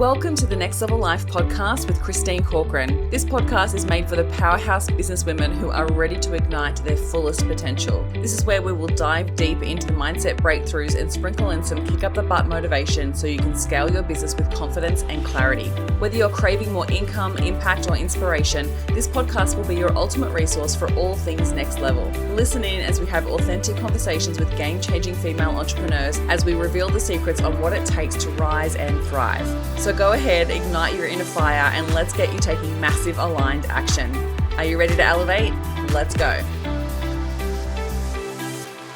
Welcome to the Next Level Life podcast with Christine Corcoran. This podcast is made for the powerhouse businesswomen who are ready to ignite their fullest potential. This is where we will dive deep into the mindset breakthroughs and sprinkle in some kick up the butt motivation so you can scale your business with confidence and clarity. Whether you're craving more income, impact, or inspiration, this podcast will be your ultimate resource for all things next level. Listen in as we have authentic conversations with game-changing female entrepreneurs as we reveal the secrets on what it takes to rise and thrive. So go ahead, ignite your inner fire, and let's get you taking massive aligned action. Are you ready to elevate? Let's go.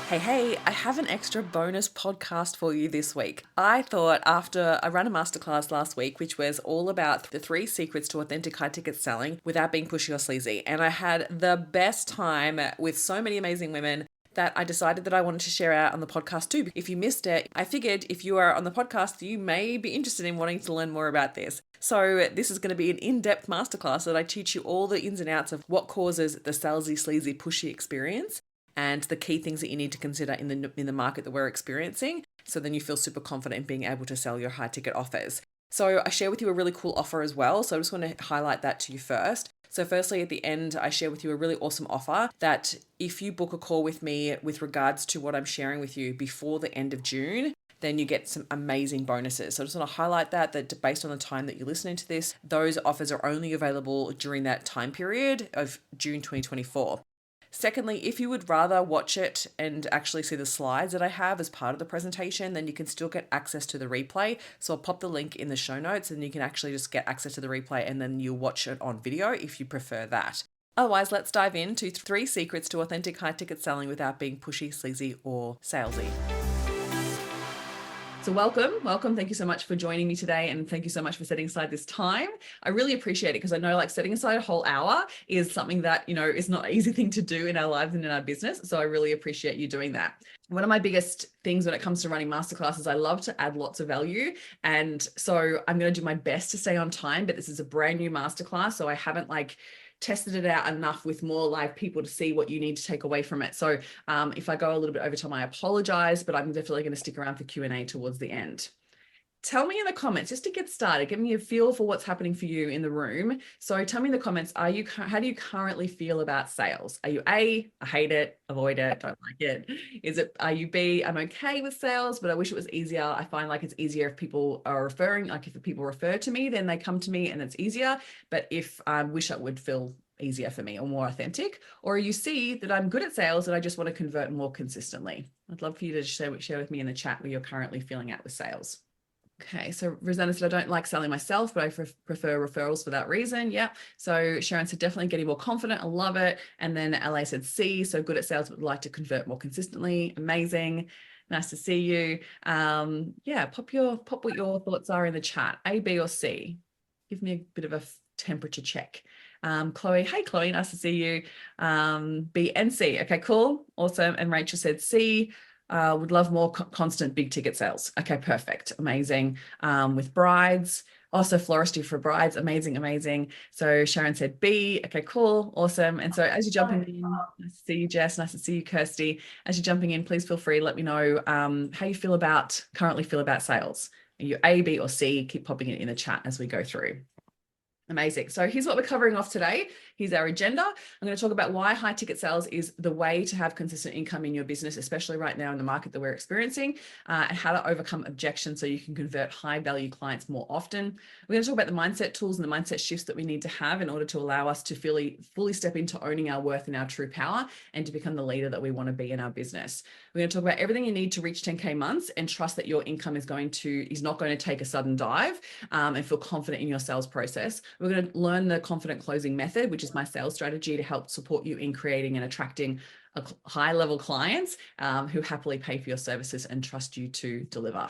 Hey, I have an extra bonus podcast for you this week. I thought after I ran a masterclass last week, which was all about the 3 secrets to authentic high ticket selling without being pushy or sleazy. And I had the best time with so many amazing women that I decided that I wanted to share out on the podcast too. If you missed it, I figured if you are on the podcast, you may be interested in wanting to learn more about this. So this is going to be an in-depth masterclass that I teach you all the ins and outs of what causes the salesy, sleazy, pushy experience and the key things that you need to consider in the market that we're experiencing. So then you feel super confident in being able to sell your high ticket offers. So I share with you a really cool offer as well. So I just want to highlight that to you first. So firstly, at the end, I share with you a really awesome offer that if you book a call with me with regards to what I'm sharing with you before the end of June, then you get some amazing bonuses. So I just want to highlight that based on the time that you're listening to this, those offers are only available during that time period of June 2024. Secondly, if you would rather watch it and actually see the slides that I have as part of the presentation, then you can still get access to the replay. So I'll pop the link in the show notes and you can actually just get access to the replay and then you'll watch it on video if you prefer that. Otherwise, let's dive into 3 secrets to authentic high ticket selling without being pushy, sleazy, or salesy. So welcome. Thank you so much for joining me today. And thank you so much for setting aside this time. I really appreciate it because I know setting aside a whole hour is something that, is not an easy thing to do in our lives and in our business. So I really appreciate you doing that. One of my biggest things when it comes to running masterclasses, I love to add lots of value. And so I'm going to do my best to stay on time, but this is a brand new masterclass. So I haven't tested it out enough with more live people to see what you need to take away from it. So if I go a little bit over time, I apologize, but I'm definitely going to stick around for Q&A towards the end. Tell me in the comments, just to get started, give me a feel for what's happening for you in the room. So tell me in the comments, how do you currently feel about sales? Are you A, I hate it, avoid it, don't like it? Are you B, I'm okay with sales, but I wish it was easier. I find it's easier if people are referring, if people refer to me, then they come to me and it's easier. But if I wish it would feel easier for me or more authentic, or you see that I'm good at sales and I just want to convert more consistently. I'd love for you to share with me in the chat where you're currently feeling at with sales. Okay, so Rosanna said, I don't like selling myself, but I prefer referrals for that reason. Yeah. So Sharon said, definitely getting more confident. I love it. And then LA said, C, so good at sales, but would like to convert more consistently. Amazing. Nice to see you. Pop what your thoughts are in the chat, A, B, or C. Give me a bit of a temperature check. Chloe, hey Chloe, nice to see you. B and C. Okay, cool. Awesome. And Rachel said C. Would love more constant big ticket sales. Okay, perfect. Amazing. With brides, also floristry for brides. Amazing. So Sharon said B. Okay, cool. Awesome. And so as you're jumping in, nice to see you, Jess. Nice to see you, Kirsty. As you're jumping in, please feel free to let me know how you currently feel about sales. Are you A, B, or C? Keep popping it in the chat as we go through. Amazing. So here's what we're covering off today. Here's our agenda. I'm going to talk about why high ticket sales is the way to have consistent income in your business, especially right now in the market that we're experiencing, and how to overcome objections so you can convert high value clients more often. We're going to talk about the mindset tools and the mindset shifts that we need to have in order to allow us to fully step into owning our worth and our true power and to become the leader that we want to be in our business. We're going to talk about everything you need to reach 10K months and trust that your income is not going to take a sudden dive, and feel confident in your sales process. We're going to learn the confident closing method, which is my sales strategy to help support you in creating and attracting high level clients who happily pay for your services and trust you to deliver.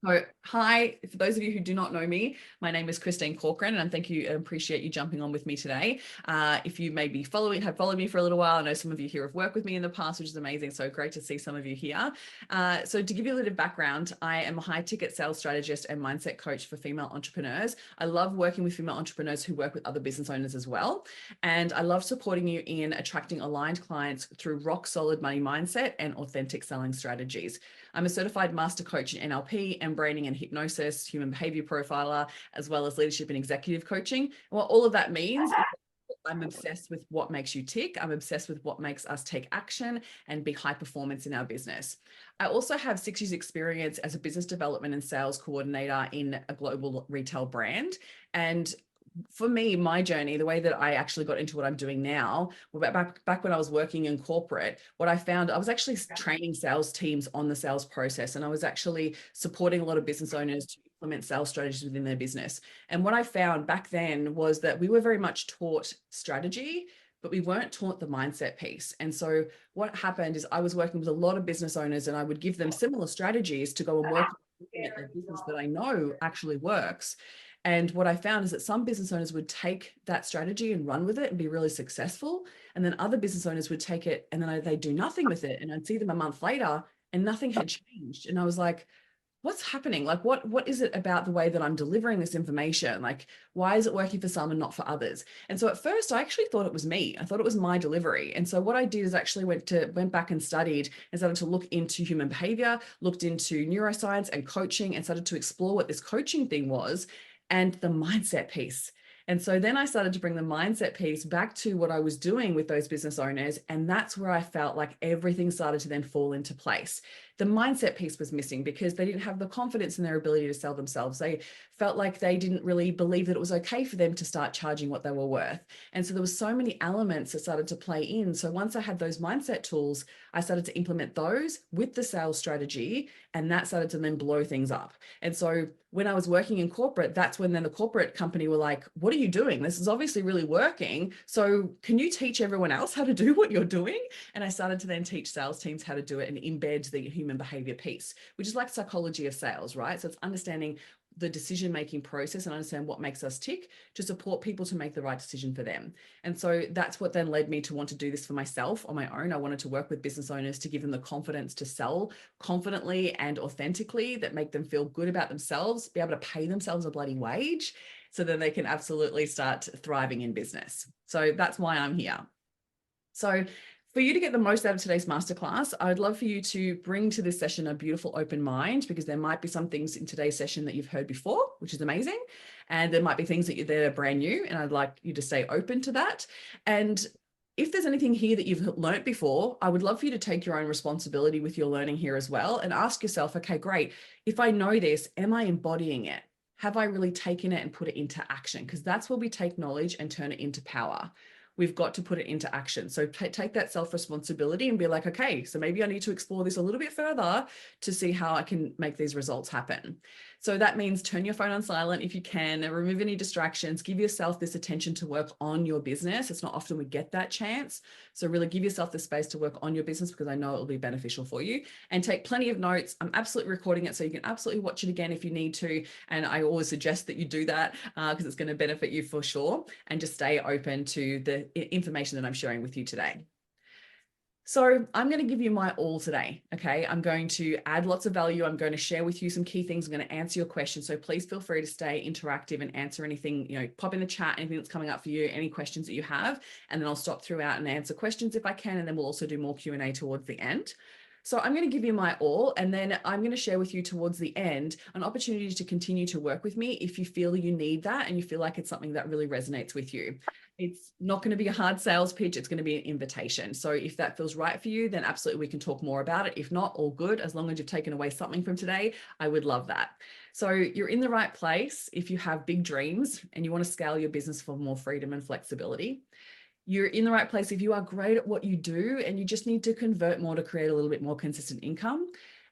So, hi, for those of you who do not know me, my name is Christine Corcoran, and thank you and appreciate you jumping on with me today. If you maybe have followed me for a little while, I know some of you here have worked with me in the past, which is amazing. So great to see some of you here. So to give you a little background, I am a high ticket sales strategist and mindset coach for female entrepreneurs. I love working with female entrepreneurs who work with other business owners as well. And I love supporting you in attracting aligned clients through rock solid money mindset and authentic selling strategies. I'm a certified master coach in NLP and branding and hypnosis, human behavior profiler, as well as leadership and executive coaching. And what all of that means is I'm obsessed with what makes you tick. I'm obsessed with what makes us take action and be high performance in our business. I also have 6 years experience as a business development and sales coordinator in a global retail brand. And for me, my journey, the way that I actually got into what I'm doing now, back when I was working in corporate, what I found, I was actually training sales teams on the sales process. And I was actually supporting a lot of business owners to implement sales strategies within their business. And what I found back then was that we were very much taught strategy, but we weren't taught the mindset piece. And so what happened is I was working with a lot of business owners and I would give them similar strategies to go and work at their business that I know actually works. And what I found is that some business owners would take that strategy and run with it and be really successful. And then other business owners would take it and then they do nothing with it. And I'd see them a month later and nothing had changed. And I was like, what's happening? Like, what is it about the way that I'm delivering this information? Like, why is it working for some and not for others? And so at first I actually thought it was me. I thought it was my delivery. And so what I did is actually went back and studied and started to look into human behavior, looked into neuroscience and coaching and started to explore what this coaching thing was and the mindset piece. And so then I started to bring the mindset piece back to what I was doing with those business owners. And that's where I felt like everything started to then fall into place. The mindset piece was missing because they didn't have the confidence in their ability to sell themselves. They felt like they didn't really believe that it was okay for them to start charging what they were worth. And so there was so many elements that started to play in. So once I had those mindset tools, I started to implement those with the sales strategy, and that started to then blow things up. And so when I was working in corporate, that's when then the corporate company were like, what are you doing? This is obviously really working. So can you teach everyone else how to do what you're doing? And I started to then teach sales teams how to do it and embed the human behavior piece, which is like psychology of sales, right? So it's understanding the decision-making process and understand what makes us tick to support people to make the right decision for them. And so that's what then led me to want to do this for myself on my own. I wanted to work with business owners to give them the confidence to sell confidently and authentically, that make them feel good about themselves, be able to pay themselves a bloody wage, so then they can absolutely start thriving in business. So that's why I'm here. So for you to get the most out of today's masterclass, I would love for you to bring to this session a beautiful open mind, because there might be some things in today's session that you've heard before, which is amazing. And there might be things that are brand new, and I'd like you to stay open to that. And if there's anything here that you've learned before, I would love for you to take your own responsibility with your learning here as well and ask yourself, okay, great. If I know this, am I embodying it? Have I really taken it and put it into action? Because that's where we take knowledge and turn it into power. We've got to put it into action. So take that self-responsibility and be like, okay, so maybe I need to explore this a little bit further to see how I can make these results happen. So that means turn your phone on silent if you can, and remove any distractions. Give yourself this attention to work on your business. It's not often we get that chance. So really give yourself the space to work on your business, because I know it will be beneficial for you. And take plenty of notes. I'm absolutely recording it, so you can absolutely watch it again if you need to. And I always suggest that you do that because it's going to benefit you for sure. And just stay open to the information that I'm sharing with you today. So I'm going to give you my all today. Okay. I'm going to add lots of value. I'm going to share with you some key things. I'm going to answer your questions. So please feel free to stay interactive and answer anything, pop in the chat, anything that's coming up for you, any questions that you have, and then I'll stop throughout and answer questions if I can. And then we'll also do more Q&A towards the end. So I'm going to give you my all, and then I'm going to share with you towards the end an opportunity to continue to work with me if you feel you need that and you feel like it's something that really resonates with you. It's not going to be a hard sales pitch. It's going to be an invitation. So if that feels right for you, then absolutely we can talk more about it. If not, all good. As long as you've taken away something from today, I would love that. So you're in the right place if you have big dreams and you want to scale your business for more freedom and flexibility. You're in the right place if you are great at what you do and you just need to convert more to create a little bit more consistent income.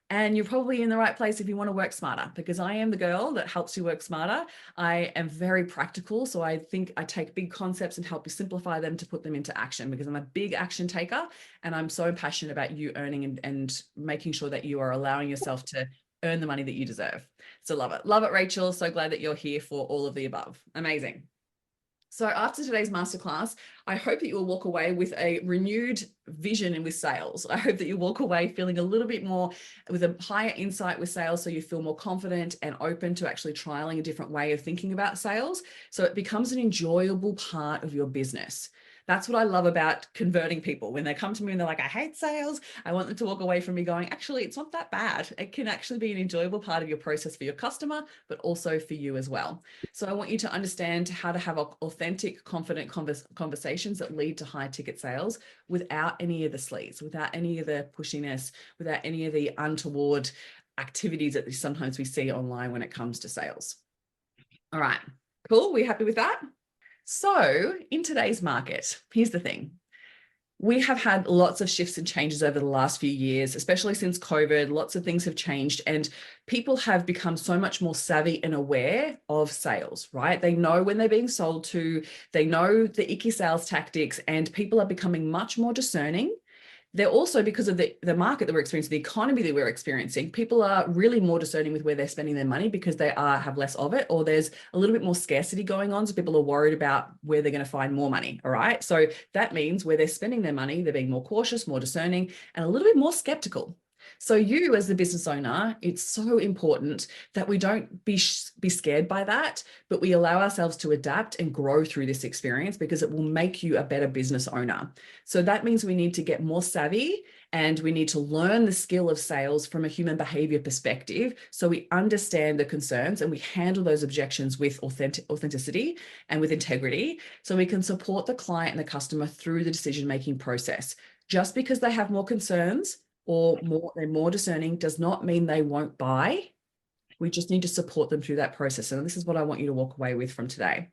And you're probably in the right place if you want to work smarter, because I am the girl that helps you work smarter. I am very practical. So I think I take big concepts and help you simplify them to put them into action, because I'm a big action taker and I'm so passionate about you earning and making sure that you are allowing yourself to earn the money that you deserve. So love it. Love it, Rachel. So glad that you're here for all of the above. Amazing. So after today's masterclass, I hope that you will walk away with a renewed vision and with sales. I hope that you walk away feeling a little bit more with a higher insight with sales, so you feel more confident and open to actually trialing a different way of thinking about sales, so it becomes an enjoyable part of your business. That's what I love about converting people. When they come to me and they're like, I hate sales, I want them to walk away from me going, actually, it's not that bad. It can actually be an enjoyable part of your process for your customer, but also for you as well. So I want you to understand how to have authentic, confident conversations that lead to high ticket sales without any of the sleaze, without any of the pushiness, without any of the untoward activities that sometimes we see online when it comes to sales. All right, cool. We happy with that? So in today's market, here's the thing. We have had lots of shifts and changes over the last few years, especially since COVID. Lots of things have changed and people have become so much more savvy and aware of sales, right? They know when they're being sold to, they know the icky sales tactics, and people are becoming much more discerning. They're also, because of the market that we're experiencing, the economy that we're experiencing, people are really more discerning with where they're spending their money because they have less of it, or there's a little bit more scarcity going on. So people are worried about where they're going to find more money. All right. So that means where they're spending their money, they're being more cautious, more discerning, and a little bit more skeptical. So you as the business owner, it's so important that we don't be scared by that, but we allow ourselves to adapt and grow through this experience because it will make you a better business owner. So that means we need to get more savvy and we need to learn the skill of sales from a human behavior perspective. So we understand the concerns and we handle those objections with authenticity and with integrity. So we can support the client and the customer through the decision-making process. Just because they have more concerns or they're more discerning does not mean they won't buy. We just need to support them through that process. And this is what I want you to walk away with from today.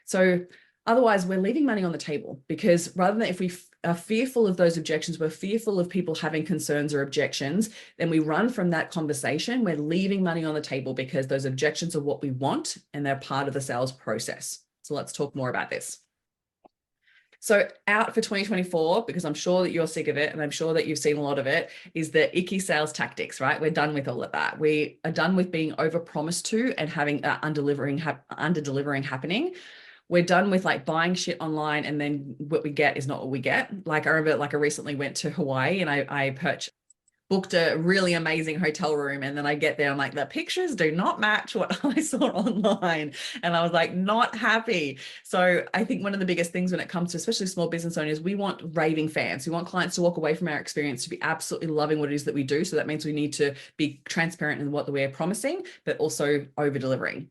So otherwise, we're leaving money on the table, because rather than, if we are fearful of those objections, we're fearful of people having concerns or objections, then we run from that conversation. We're leaving money on the table because those objections are what we want and they're part of the sales process. So let's talk more about this. So out for 2024, because I'm sure that you're sick of it and I'm sure that you've seen a lot of it, is the icky sales tactics, right? We're done with all of that. We are done with being overpromised to and having under-delivering happening. We're done with like buying shit online and then what we get is not what we get. Like I remember, like I recently went to Hawaii and I booked a really amazing hotel room, and then I get there, I'm like, the pictures do not match what I saw online. And I was like, not happy. So I think one of the biggest things when it comes to especially small business owners, we want raving fans. We want clients to walk away from our experience to be absolutely loving what it is that we do. So that means we need to be transparent in what we're promising, but also over delivering.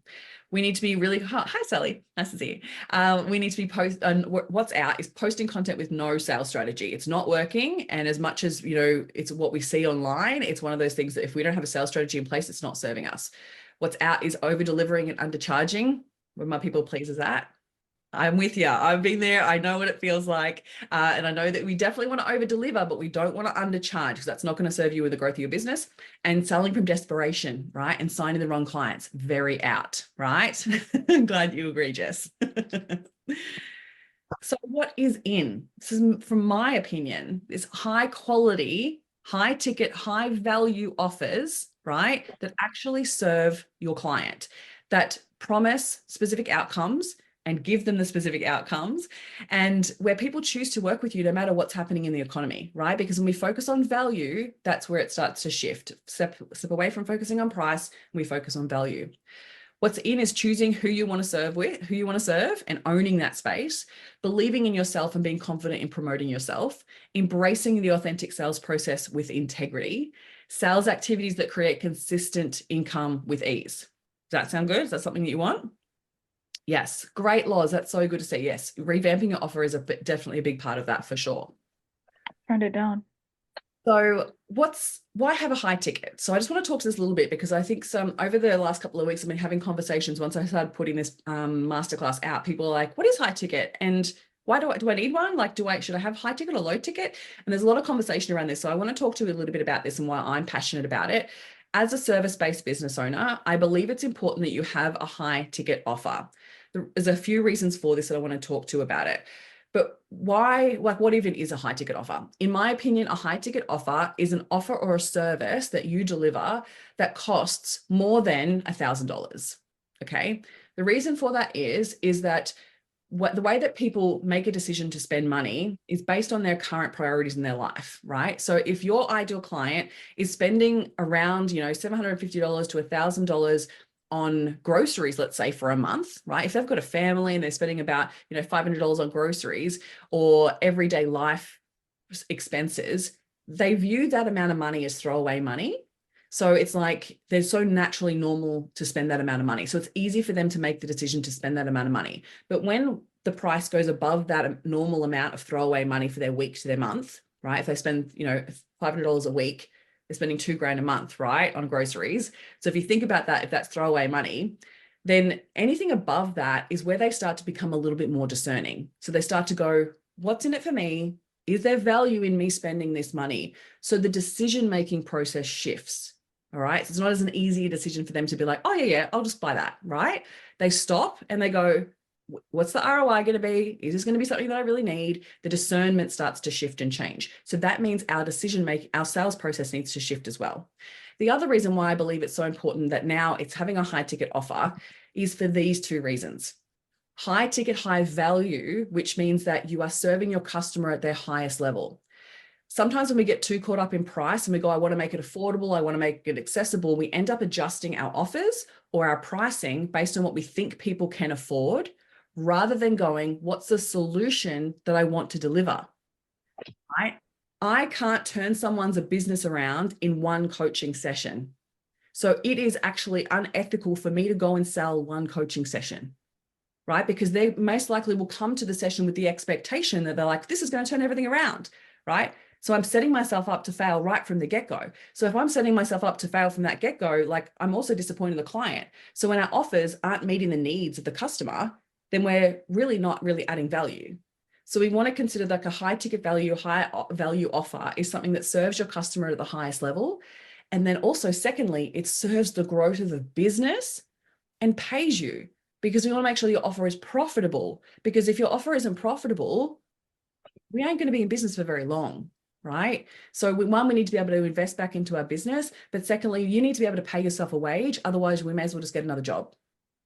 We need to be really, hi Sally, nice to see you. We need to be what's out is posting content with no sales strategy. It's not working. And as much as, you know, it's what we see online, it's one of those things that if we don't have a sales strategy in place, it's not serving us. What's out is over delivering and undercharging. Where my people pleasers at? I'm with you. I've been there. I know what it feels like. And I know that we definitely want to over deliver, but we don't want to undercharge because that's not going to serve you with the growth of your business. And selling from desperation, right? And signing the wrong clients, very out, right? I'm glad you agree, Jess. So what is in? This is, from my opinion, is high quality, high ticket, high value offers, right? That actually serve your client, that promise specific outcomes and give them the specific outcomes, and where people choose to work with you no matter what's happening in the economy, right? Because when we focus on value, that's where it starts to shift. Step away from focusing on price, and we focus on value. What's in is choosing who you want to serve and owning that space, believing in yourself and being confident in promoting yourself, embracing the authentic sales process with integrity, sales activities that create consistent income with ease. Does that sound good? Is that something that you want? Yes, great, Loz. That's so good to see. Yes, revamping your offer is definitely a big part of that for sure. Turned it down. So why have a high ticket? So I just want to talk to this a little bit because I think over the last couple of weeks, I've been having conversations. Once I started putting this masterclass out, people are like, what is high ticket? And why do I need one? Like, should I have high ticket or low ticket? And there's a lot of conversation around this. So I want to talk to you a little bit about this and why I'm passionate about it. As a service-based business owner, I believe it's important that you have a high ticket offer. There's a few reasons for this that I want to talk to about it. But why, like, what even is a high ticket offer? In my opinion, a high ticket offer is an offer or a service that you deliver that costs more than $1,000. Okay. The reason for that is that the way that people make a decision to spend money is based on their current priorities in their life, right? So if your ideal client is spending around, $750 to $1,000 on groceries, let's say for a month, right? If they've got a family and they're spending about, $500 on groceries or everyday life expenses, they view that amount of money as throwaway money. So it's like they're so naturally normal to spend that amount of money. So it's easy for them to make the decision to spend that amount of money. But when the price goes above that normal amount of throwaway money for their week to their month, right? If they spend, $500 a week, they're spending $2,000 a month, right, on groceries. So if you think about that, if that's throwaway money, then anything above that is where they start to become a little bit more discerning. So they start to go, what's in it for me? Is there value in me spending this money? So the decision-making process shifts. All right. So it's not as an easy decision for them to be like, oh, yeah, I'll just buy that. Right. They stop and they go, what's the ROI going to be? Is this going to be something that I really need? The discernment starts to shift and change. So that means our our sales process needs to shift as well. The other reason why I believe it's so important that now it's having a high ticket offer is for these two reasons. High ticket, high value, which means that you are serving your customer at their highest level. Sometimes when we get too caught up in price and we go, I want to make it affordable, I want to make it accessible, we end up adjusting our offers or our pricing based on what we think people can afford, rather than going, what's the solution that I want to deliver, right? I can't turn someone's business around in one coaching session. So it is actually unethical for me to go and sell one coaching session, right? Because they most likely will come to the session with the expectation that they're like, this is going to turn everything around, right? So I'm setting myself up to fail right from the get-go. So if I'm setting myself up to fail from that get-go, like I'm also disappointing the client. So when our offers aren't meeting the needs of the customer, then we're really not really adding value. So we want to consider like a high ticket value, high value offer is something that serves your customer at the highest level. And then also secondly, it serves the growth of the business and pays you, because we want to make sure your offer is profitable. Because if your offer isn't profitable, we ain't going to be in business for very long, right? So one, we need to be able to invest back into our business. But secondly, you need to be able to pay yourself a wage. Otherwise, we may as well just get another job,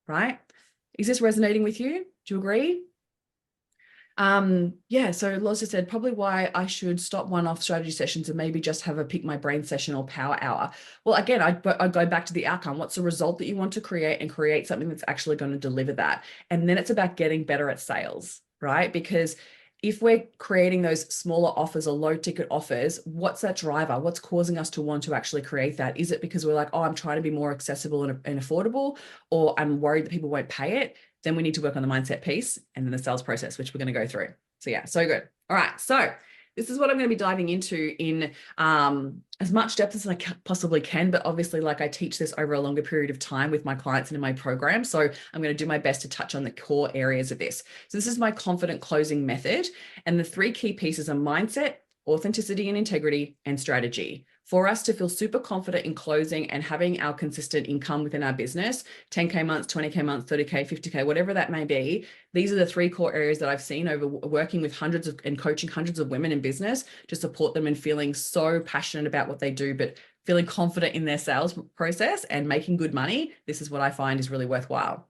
right? Is this resonating with you? Do you agree? Yeah, so Loz just said probably why I should stop one-off strategy sessions and maybe just have a pick my brain session or power hour. Well, again, I go back to the outcome. What's the result that you want to create, and create something that's actually going to deliver that. And then it's about getting better at sales, right? Because if we're creating those smaller offers or low ticket offers, what's that driver? What's causing us to want to actually create that? Is it because we're like, oh, I'm trying to be more accessible and affordable, or I'm worried that people won't pay it? Then we need to work on the mindset piece and then the sales process, which we're going to go through. So yeah, so good. All right. So this is what I'm going to be diving into in as much depth as I possibly can. But obviously, like I teach this over a longer period of time with my clients and in my program. So I'm going to do my best to touch on the core areas of this. So this is my confident closing method. And the three key pieces are mindset, authenticity and integrity, and strategy. For us to feel super confident in closing and having our consistent income within our business, 10K months, 20K months, 30K, 50K, whatever that may be, these are the three core areas that I've seen over working with and coaching hundreds of women in business to support them in feeling so passionate about what they do, but feeling confident in their sales process and making good money. This is what I find is really worthwhile.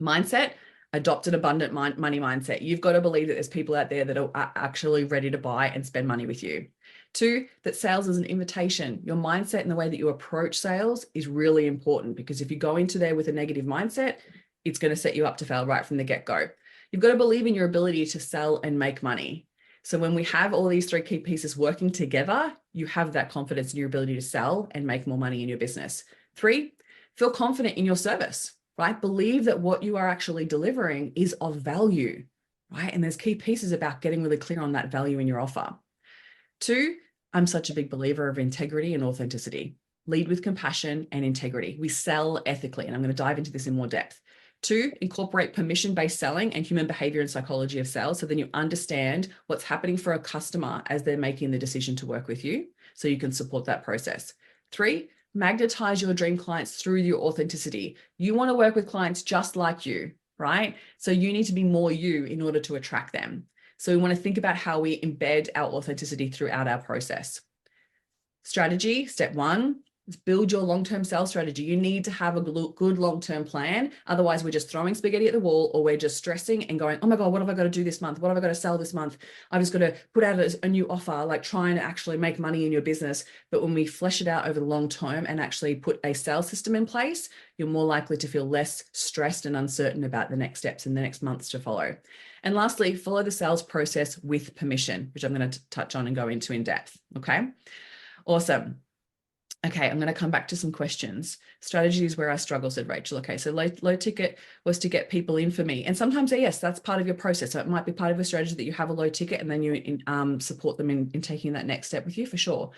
Mindset. Adopt an abundant money mindset. You've got to believe that there's people out there that are actually ready to buy and spend money with you. 2, that sales is an invitation. Your mindset and the way that you approach sales is really important, because if you go into there with a negative mindset, it's going to set you up to fail right from the get-go. You've got to believe in your ability to sell and make money. So when we have all these three key pieces working together, you have that confidence in your ability to sell and make more money in your business. 3, feel confident in your service. Right? Believe that what you are actually delivering is of value, right? And there's key pieces about getting really clear on that value in your offer. 2, I'm such a big believer of integrity and authenticity. Lead with compassion and integrity. We sell ethically, and I'm going to dive into this in more depth. 2, incorporate permission-based selling and human behavior and psychology of sales, so then you understand what's happening for a customer as they're making the decision to work with you, so you can support that process. 3, magnetize your dream clients through your authenticity. You want to work with clients just like you, right? So you need to be more you in order to attract them. So we want to think about how we embed our authenticity throughout our process. Strategy, step 1, build your long-term sales strategy. You need to have a good long-term plan. Otherwise, we're just throwing spaghetti at the wall, or we're just stressing and going, oh my God, what have I got to do this month? What have I got to sell this month? I've just got to put out a new offer, like trying to actually make money in your business. But when we flesh it out over the long term and actually put a sales system in place, you're more likely to feel less stressed and uncertain about the next steps in the next months to follow. And lastly, follow the sales process with permission, which I'm going to touch on and go into in depth. Okay. Awesome. Okay, I'm going to come back to some questions. Strategies where I struggle, said Rachel. Okay, so low ticket was to get people in for me. And sometimes, yes, that's part of your process. So it might be part of a strategy that you have a low ticket and then you support them in taking that next step with you, for sure.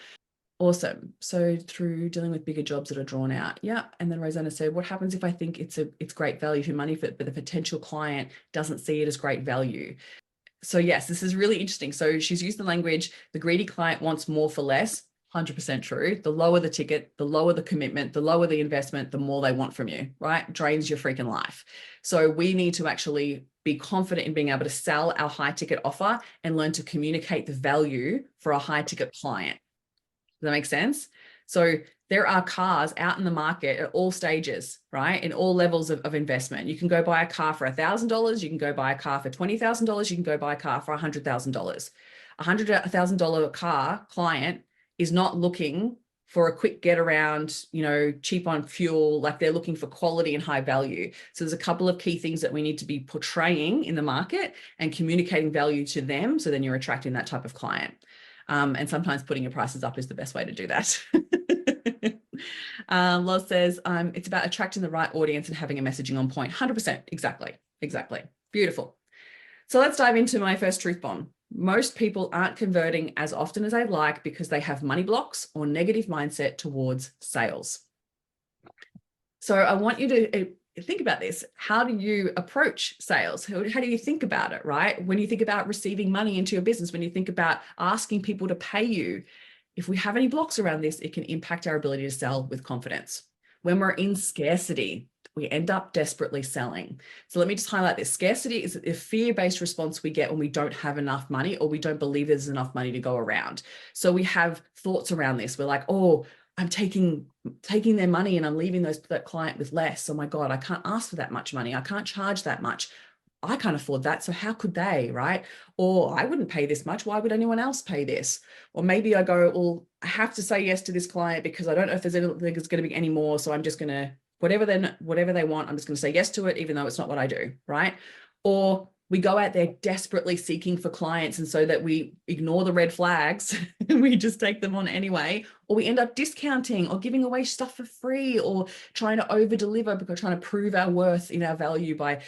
Awesome. So through dealing with bigger jobs that are drawn out. Yeah. And then Rosanna said, what happens if I think it's great value for money, but the potential client doesn't see it as great value? So yes, this is really interesting. So she's used the language, the greedy client wants more for less. 100% true. The lower the ticket, the lower the commitment, the lower the investment, the more they want from you, right? Drains your freaking life. So we need to actually be confident in being able to sell our high ticket offer and learn to communicate the value for a high ticket client. Does that make sense? So there are cars out in the market at all stages, right? In all levels of investment. You can go buy a car for $1,000. You can go buy a car for $20,000. You can go buy a car for $100,000. $100,000 car client is not looking for a quick get around, cheap on fuel. Like, they're looking for quality and high value. So there's a couple of key things that we need to be portraying in the market and communicating value to them. So then you're attracting that type of client. And sometimes putting your prices up is the best way to do that. Loz says, it's about attracting the right audience and having a messaging on point. 100%. Exactly. Beautiful. So let's dive into my first truth bomb. Most people aren't converting as often as they'd like because they have money blocks or negative mindset towards sales. So I want you to think about this. How do you approach sales? How do you think about it, right? When you think about receiving money into your business, when you think about asking people to pay you, if we have any blocks around this, it can impact our ability to sell with confidence. When we're in scarcity, we end up desperately selling. So let me just highlight this. Scarcity is a fear-based response we get when we don't have enough money or we don't believe there's enough money to go around. So we have thoughts around this. We're like, oh, I'm taking their money and I'm leaving that client with less. Oh my God, I can't ask for that much money. I can't charge that much. I can't afford that. So how could they, right? Or I wouldn't pay this much. Why would anyone else pay this? Or maybe I go, well, I have to say yes to this client because I don't know if there's going to be any more. So I'm just going to, whatever they want, I'm just going to say yes to it, even though it's not what I do, right? Or we go out there desperately seeking for clients, and so that we ignore the red flags and we just take them on anyway, or we end up discounting or giving away stuff for free or trying to over deliver because we're trying to prove our worth in our value by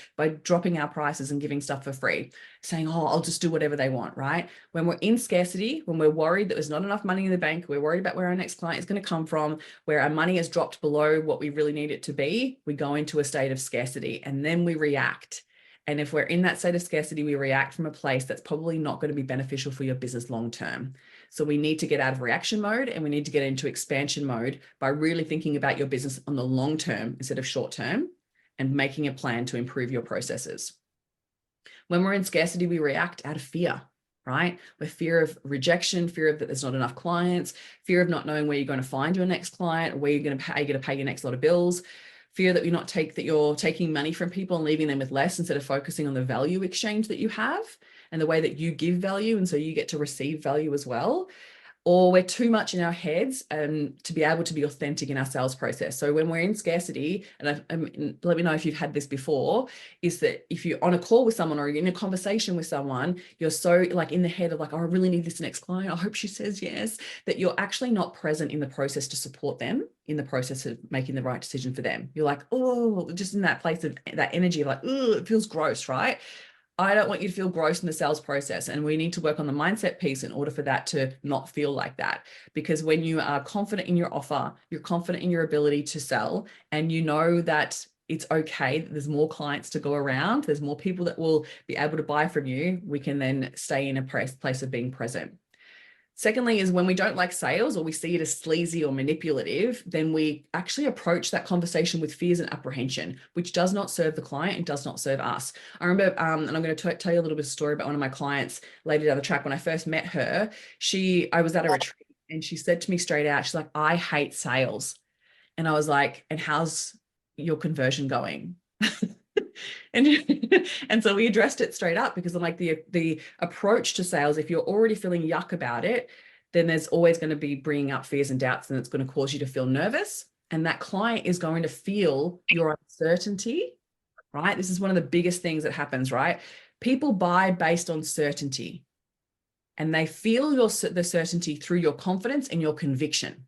dropping our prices and giving stuff for free, saying, oh, I'll just do whatever they want, right? When we're in scarcity, when we're worried that there's not enough money in the bank, we're worried about where our next client is going to come from, where our money has dropped below what we really need it to be, we go into a state of scarcity and then we react. And if we're in that state of scarcity, we react from a place that's probably not going to be beneficial for your business long term. So we need to get out of reaction mode and we need to get into expansion mode by really thinking about your business on the long term instead of short term and making a plan to improve your processes. When we're in scarcity, we react out of fear, right? With fear of rejection, fear of that there's not enough clients, fear of not knowing where you're going to find your next client, or where you're going to pay your next lot of bills. Fear that you're taking money from people and leaving them with less instead of focusing on the value exchange that you have and the way that you give value. And so you get to receive value as well. Or we're too much in our heads to be able to be authentic in our sales process. So when we're in scarcity, and let me know if you've had this before, is that if you're on a call with someone or you're in a conversation with someone, you're so like in the head of like, oh, I really need this next client. I hope she says yes, that you're actually not present in the process to support them in the process of making the right decision for them. You're like, oh, just in that place of that energy, like, oh, it feels gross, right? I don't want you to feel gross in the sales process. And we need to work on the mindset piece in order for that to not feel like that. Because when you are confident in your offer, you're confident in your ability to sell, and you know that it's okay, that there's more clients to go around, there's more people that will be able to buy from you, we can then stay in a place of being present. Secondly is when we don't like sales or we see it as sleazy or manipulative, then we actually approach that conversation with fears and apprehension, which does not serve the client and does not serve us. I remember, and I'm going to tell you a little bit of a story about one of my clients later down the track. When I first met her, I was at a retreat. And she said to me straight out, she's like, I hate sales. And I was like, and how's your conversion going? and and so we addressed it straight up, because I'm like, the approach to sales, if you're already feeling yuck about it, then there's always going to be bringing up fears and doubts, and it's going to cause you to feel nervous. And that client is going to feel your uncertainty, right? This is one of the biggest things that happens, right? People buy based on certainty, and they feel the certainty through your confidence and your conviction.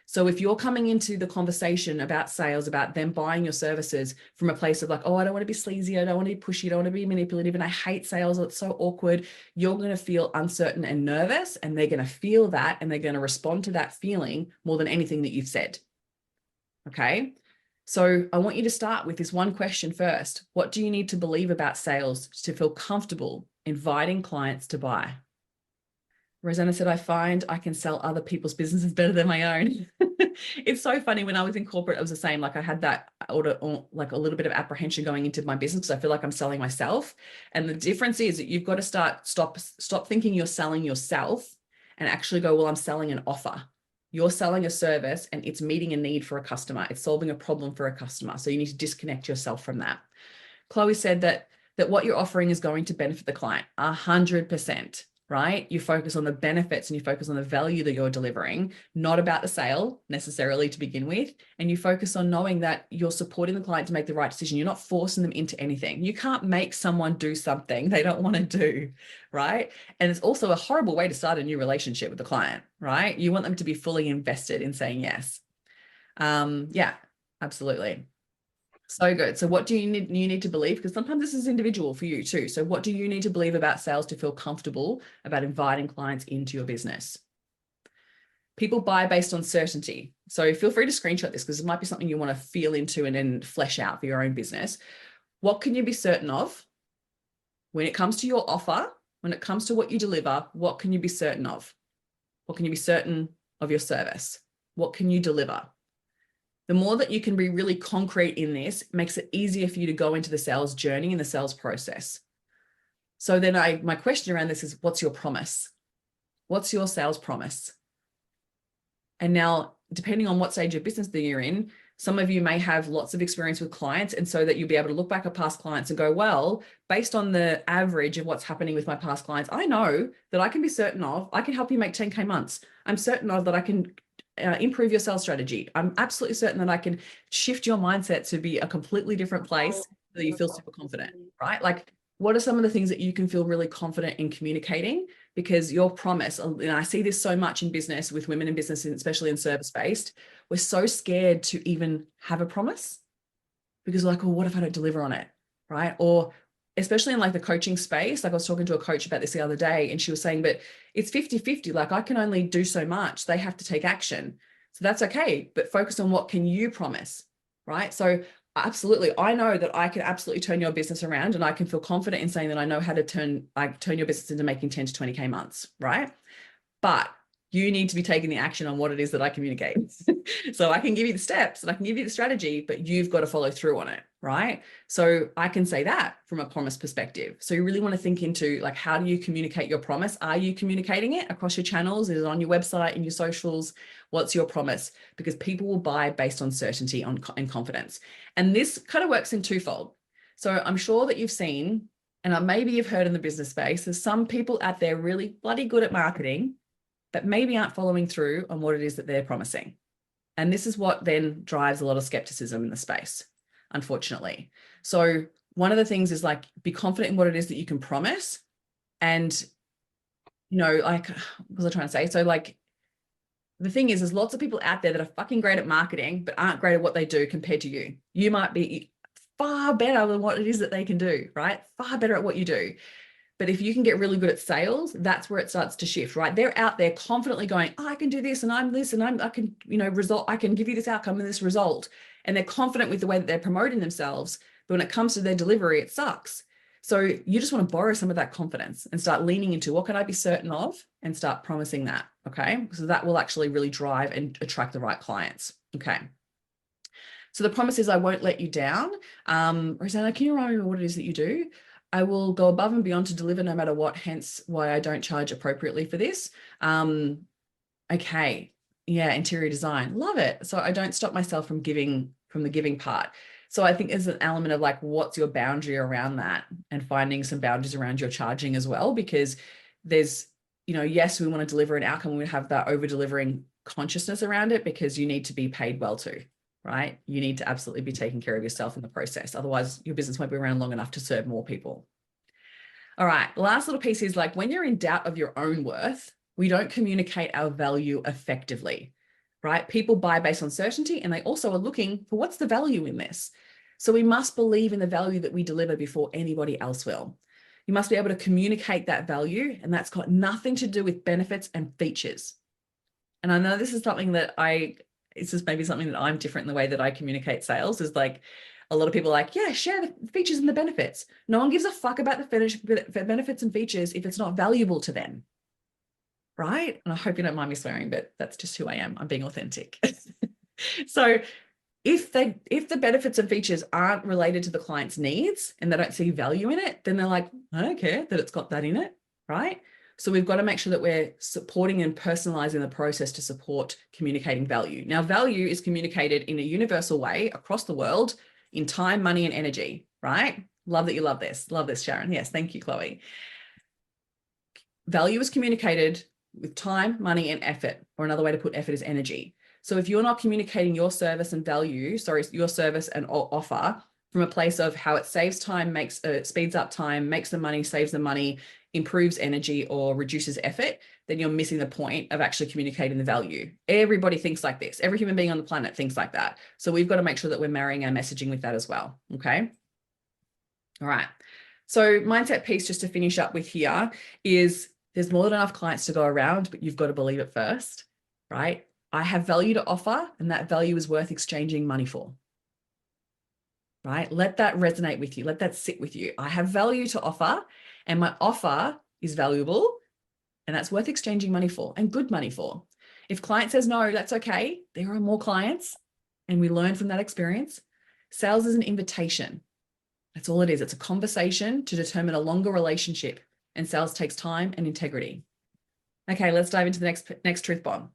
So if you're coming into the conversation about sales, about them buying your services from a place of like, oh, I don't want to be sleazy, I don't want to be pushy, I don't want to be manipulative, and I hate sales, it's so awkward, you're going to feel uncertain and nervous, and they're going to feel that, and they're going to respond to that feeling more than anything that you've said. Okay. So I want you to start with this one question first. What do you need to believe about sales to feel comfortable inviting clients to buy? Rosanna said, I find I can sell other people's businesses better than my own. It's so funny. When I was in corporate, it was the same. Like I had that like a little bit of apprehension going into my business, because I feel like I'm selling myself. And the difference is that you've got to stop thinking you're selling yourself and actually go, well, I'm selling an offer. You're selling a service, and it's meeting a need for a customer. It's solving a problem for a customer. So you need to disconnect yourself from that. Chloe said that what you're offering is going to benefit the client 100%. Right? You focus on the benefits and you focus on the value that you're delivering, not about the sale necessarily to begin with. And you focus on knowing that you're supporting the client to make the right decision. You're not forcing them into anything. You can't make someone do something they don't want to do, right? And it's also a horrible way to start a new relationship with the client, right? You want them to be fully invested in saying yes. Yeah, absolutely. So good. So what do you need to believe? Because sometimes this is individual for you too. So what do you need to believe about sales to feel comfortable about inviting clients into your business? People buy based on certainty. So feel free to screenshot this, because it might be something you want to feel into and then flesh out for your own business. What can you be certain of when it comes to your offer? When it comes to what you deliver, what can you be certain of? What can you be certain of your service? What can you deliver? The more that you can be really concrete in this, makes it easier for you to go into the sales journey and the sales process. So then my question around this is, what's your promise? What's your sales promise? And now, depending on what stage of business that you're in, some of you may have lots of experience with clients, and so that you'll be able to look back at past clients and go, well, based on the average of what's happening with my past clients, I know that I can be certain of, I can help you make 10K months. I'm certain of that I can improve your sales strategy. I'm absolutely certain that I can shift your mindset to be a completely different place so that you feel super confident, right? Like, what are some of the things that you can feel really confident in communicating? Because your promise, and I see this so much in business with women in business, especially in service-based, we're so scared to even have a promise, because we're like, well, what if I don't deliver on it, right? Or especially in like the coaching space, like I was talking to a coach about this the other day, and she was saying, but it's 50-50. Like I can only do so much. They have to take action. So that's okay, but focus on what can you promise, right? So absolutely, I know that I can absolutely turn your business around, and I can feel confident in saying that I know how to turn your business into making 10 to 20K months, right? But you need to be taking the action on what it is that I communicate. So I can give you the steps and I can give you the strategy, but you've got to follow through on it, right? So I can say that from a promise perspective. So you really want to think into like, how do you communicate your promise? Are you communicating it across your channels? Is it on your website and your socials? What's your promise? Because people will buy based on certainty and confidence. And this kind of works in twofold. So I'm sure that you've seen, and maybe you've heard in the business space, there's some people out there really bloody good at marketing, but maybe aren't following through on what it is that they're promising. And this is what then drives a lot of skepticism in the space, unfortunately. So one of the things is like, be confident in what it is that you can promise. And, like, what was I trying to say? So like, the thing is, there's lots of people out there that are fucking great at marketing, but aren't great at what they do compared to you. You might be far better than what it is that they can do, right? Far better at what you do. But if you can get really good at sales, that's where it starts to shift, right? They're out there confidently going, oh, I can do this, and I'm this, and I can, I can give you this outcome and this result. And they're confident with the way that they're promoting themselves. But when it comes to their delivery, it sucks. So you just want to borrow some of that confidence and start leaning into, what can I be certain of, and start promising that. Okay. So that will actually really drive and attract the right clients. Okay. So the promise is, I won't let you down. Rosanna, can you remind me what it is that you do? I will go above and beyond to deliver no matter what, hence why I don't charge appropriately for this. I Okay. Yeah. Interior design. Love it. So I don't stop myself from the giving part. So I think there's an element of like, what's your boundary around that, and finding some boundaries around your charging as well, because there's, yes, we want to deliver an outcome. We have that over delivering consciousness around it, because you need to be paid well too, right? You need to absolutely be taking care of yourself in the process. Otherwise your business won't be around long enough to serve more people. All right. Last little piece is like, when you're in doubt of your own worth, we don't communicate our value effectively, right? People buy based on certainty, and they also are looking for what's the value in this. So we must believe in the value that we deliver before anybody else will. You must be able to communicate that value, and that's got nothing to do with benefits and features. And I know this is something that it's just maybe something that I'm different in the way that I communicate sales, is like, a lot of people are like, yeah, share the features and the benefits. No one gives a fuck about the benefits and features if it's not valuable to them. Right? And I hope you don't mind me swearing, but that's just who I am. I'm being authentic. So if the benefits and features aren't related to the client's needs and they don't see value in it, then they're like, I don't care that it's got that in it. Right? So we've got to make sure that we're supporting and personalizing the process to support communicating value. Now, value is communicated in a universal way across the world in time, money, and energy, right? Love that you love this. Love this, Sharon. Yes, thank you, Chloe. Value is communicated with time, money, and effort, or another way to put effort is energy. So if you're not communicating your service and value, your service and offer from a place of how it saves time, speeds up time, makes the money, saves the money, improves energy, or reduces effort, then you're missing the point of actually communicating the value. Everybody thinks like this. Every human being on the planet thinks like that. So we've got to make sure that we're marrying our messaging with that as well. Okay. All right. So mindset piece, just to finish up with here, is there's more than enough clients to go around, but you've got to believe it first, right? I have value to offer, and that value is worth exchanging money for. Right? Let that resonate with you. Let that sit with you. I have value to offer, and my offer is valuable, and that's worth exchanging money for, and good money for. If client says no, that's okay. There are more clients, and we learn from that experience. Sales is an invitation. That's all it is. It's a conversation to determine a longer relationship, and sales takes time and integrity. Okay, let's dive into the next truth bomb.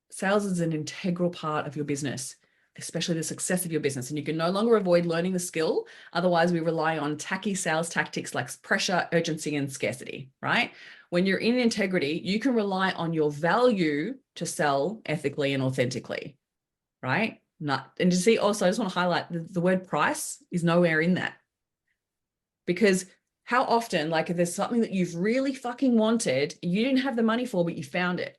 Sales is an integral part of your business, especially the success of your business. And you can no longer avoid learning the skill. Otherwise, we rely on tacky sales tactics like pressure, urgency, and scarcity, right? When you're in integrity, you can rely on your value to sell ethically and authentically, right? And to see also, I just want to highlight the word price is nowhere in that. Because how often, like, if there's something that you've really fucking wanted, you didn't have the money for, but you found it.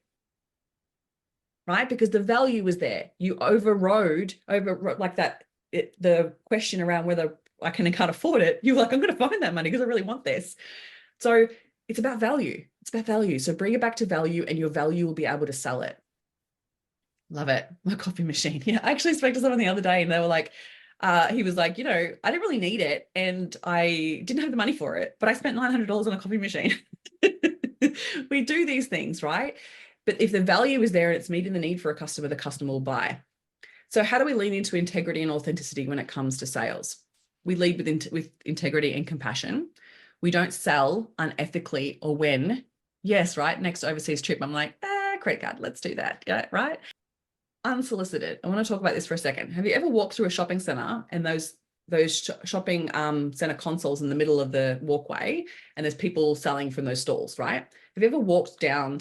Right? Because the value was there. You overrode like that, the question around whether I can't afford it. You're like, I'm going to find that money because I really want this. So it's about value. It's about value. So bring it back to value, and your value will be able to sell it. Love it. My coffee machine. Yeah. I actually spoke to someone the other day, and they were like, he was like, I didn't really need it, and I didn't have the money for it, but I spent $900 on a coffee machine. We do these things, right? But if the value is there and it's meeting the need for a customer, the customer will buy. So how do we lean into integrity and authenticity when it comes to sales? We lead with integrity and compassion. We don't sell unethically or when, yes, right, next overseas trip, I'm like, credit card, let's do that, yeah, right? Unsolicited. I want to talk about this for a second. Have you ever walked through a shopping center and those shopping center consoles in the middle of the walkway, and there's people selling from those stalls, right? Have you ever walked down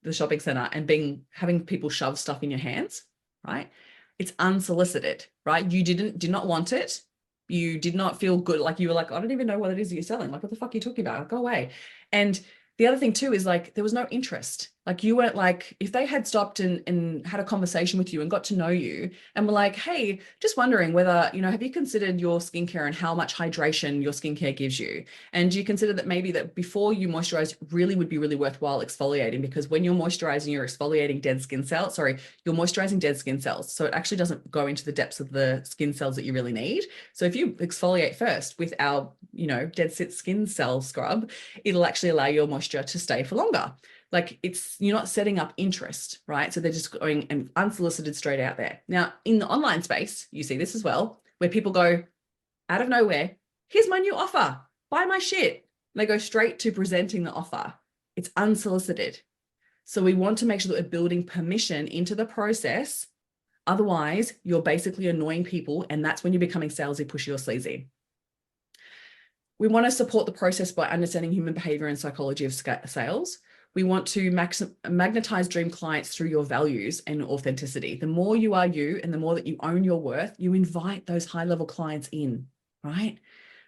the shopping center and having people shove stuff in your hands, right? It's unsolicited, right? You did not want it. You did not feel good. Like, you were like, I don't even know what it is that you're selling. Like, what the fuck are you talking about? Go away. And the other thing too is, like, there was no interest. Like, you weren't like, if they had stopped and had a conversation with you and got to know you and were like, hey, just wondering whether, have you considered your skincare and how much hydration your skincare gives you? And do you consider that maybe that before you moisturize really would be really worthwhile exfoliating? Because when you're moisturizing, you're exfoliating dead skin cells. Sorry, you're moisturizing dead skin cells. So it actually doesn't go into the depths of the skin cells that you really need. So if you exfoliate first with our, dead skin cell scrub, it'll actually allow your moisture to stay for longer. Like, you're not setting up interest, right? So they're just going and unsolicited straight out there. Now, in the online space, you see this as well, where people go out of nowhere, here's my new offer, buy my shit. And they go straight to presenting the offer. It's unsolicited. So we want to make sure that we're building permission into the process. Otherwise, you're basically annoying people, and that's when you're becoming salesy, pushy, or sleazy. We want to support the process by understanding human behavior and psychology of sales. We want to magnetize dream clients through your values and authenticity. The more you are you and the more that you own your worth, you invite those high-level clients in, right?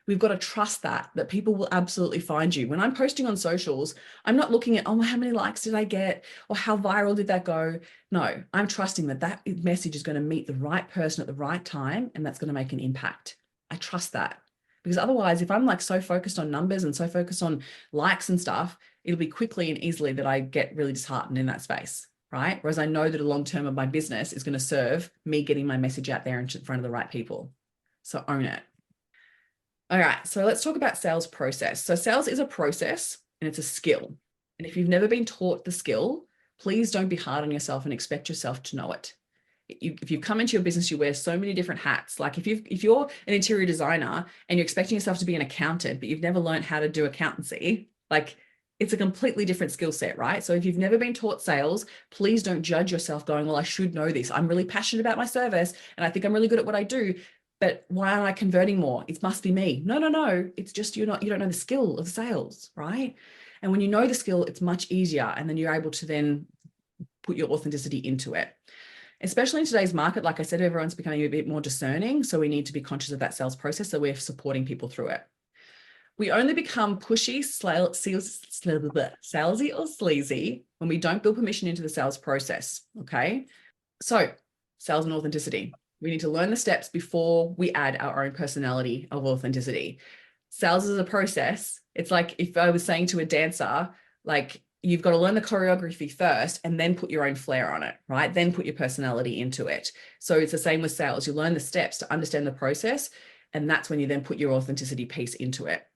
We've got to trust that people will absolutely find you. When I'm posting on socials, I'm not looking at, oh, how many likes did I get? Or how viral did that go? No, I'm trusting that message is going to meet the right person at the right time, and that's going to make an impact. I trust that. Because otherwise, if I'm like so focused on numbers and so focused on likes and stuff, it'll be quickly and easily that I get really disheartened in that space, right? Whereas I know that a long term of my business is going to serve me getting my message out there in front of the right people. So own it. All right, so let's talk about sales process. So sales is a process and it's a skill. And if you've never been taught the skill, please don't be hard on yourself and expect yourself to know it. If you come into your business, you wear so many different hats. Like if you're an interior designer and you're expecting yourself to be an accountant, but you've never learned how to do accountancy, like it's a completely different skill set, right? So if you've never been taught sales, please don't judge yourself going, well, I should know this. I'm really passionate about my service and I think I'm really good at what I do, but why aren't I converting more? It must be me. No. It's just you don't know the skill of sales, right? And when you know the skill, it's much easier. And then you're able to then put your authenticity into it. Especially in today's market, like I said, everyone's becoming a bit more discerning. So we need to be conscious of that sales process. So we're supporting people through it. We only become pushy, salesy, or sleazy when we don't build permission into the sales process. Okay. So sales and authenticity. We need to learn the steps before we add our own personality of authenticity. Sales is a process. It's like if I was saying to a dancer, like, you've got to learn the choreography first and then put your own flair on it, right? Then put your personality into it. So it's the same with sales. You learn the steps to understand the process, and that's when you then put your authenticity piece into it.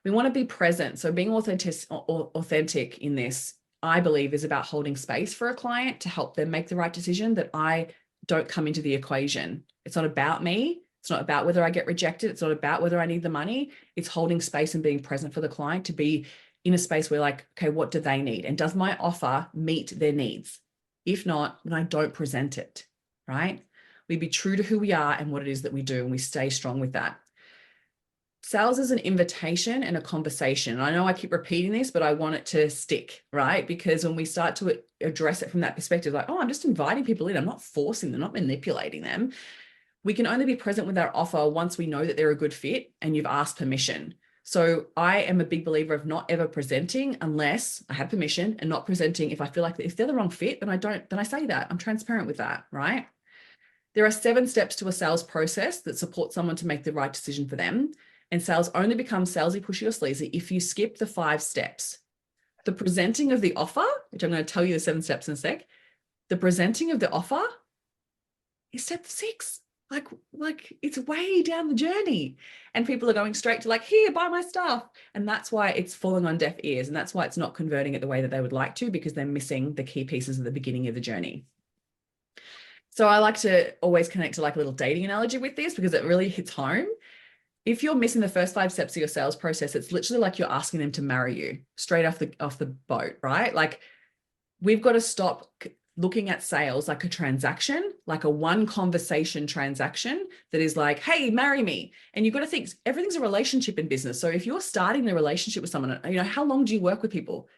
We want to be present. So being authentic in this, I believe, is about holding space for a client to help them make the right decision, that I don't come into the equation. It's not about me. It's not about whether I get rejected. It's not about whether I need the money. It's holding space and being present for the client to be in a space where, like, okay, what do they need? And does my offer meet their needs? If not, then I don't present it, right? We be true to who we are and what it is that we do, and we stay strong with that. Sales is an invitation and a conversation. I know I keep repeating this, but I want it to stick, right? Because when we start to address it from that perspective, like, oh, I'm just inviting people in, I'm not forcing them, not manipulating them. We can only be present with our offer once we know that they're a good fit and you've asked permission. So I am a big believer of not ever presenting unless I have permission, and not presenting if I feel like if they're the wrong fit, then I say that. I'm transparent with that, right? There are 7 steps to a sales process that support someone to make the right decision for them. And sales only becomes salesy, pushy, or sleazy if you skip the 5 steps. The presenting of the offer, which I'm going to tell you the 7 steps in a sec. The presenting of the offer is step 6. Like it's way down the journey, and people are going straight to like, here, buy my stuff. And that's why it's falling on deaf ears. And that's why it's not converting it the way that they would like to, because they're missing the key pieces at the beginning of the journey. So I like to always connect to like a little dating analogy with this, because it really hits home. If you're missing the first 5 steps of your sales process, it's literally like you're asking them to marry you straight off the boat, right? Like, we've got to stop looking at sales like a transaction, like a one conversation transaction that is like, hey, marry me. And you've got to think everything's a relationship in business. So if you're starting the relationship with someone, how long do you work with people?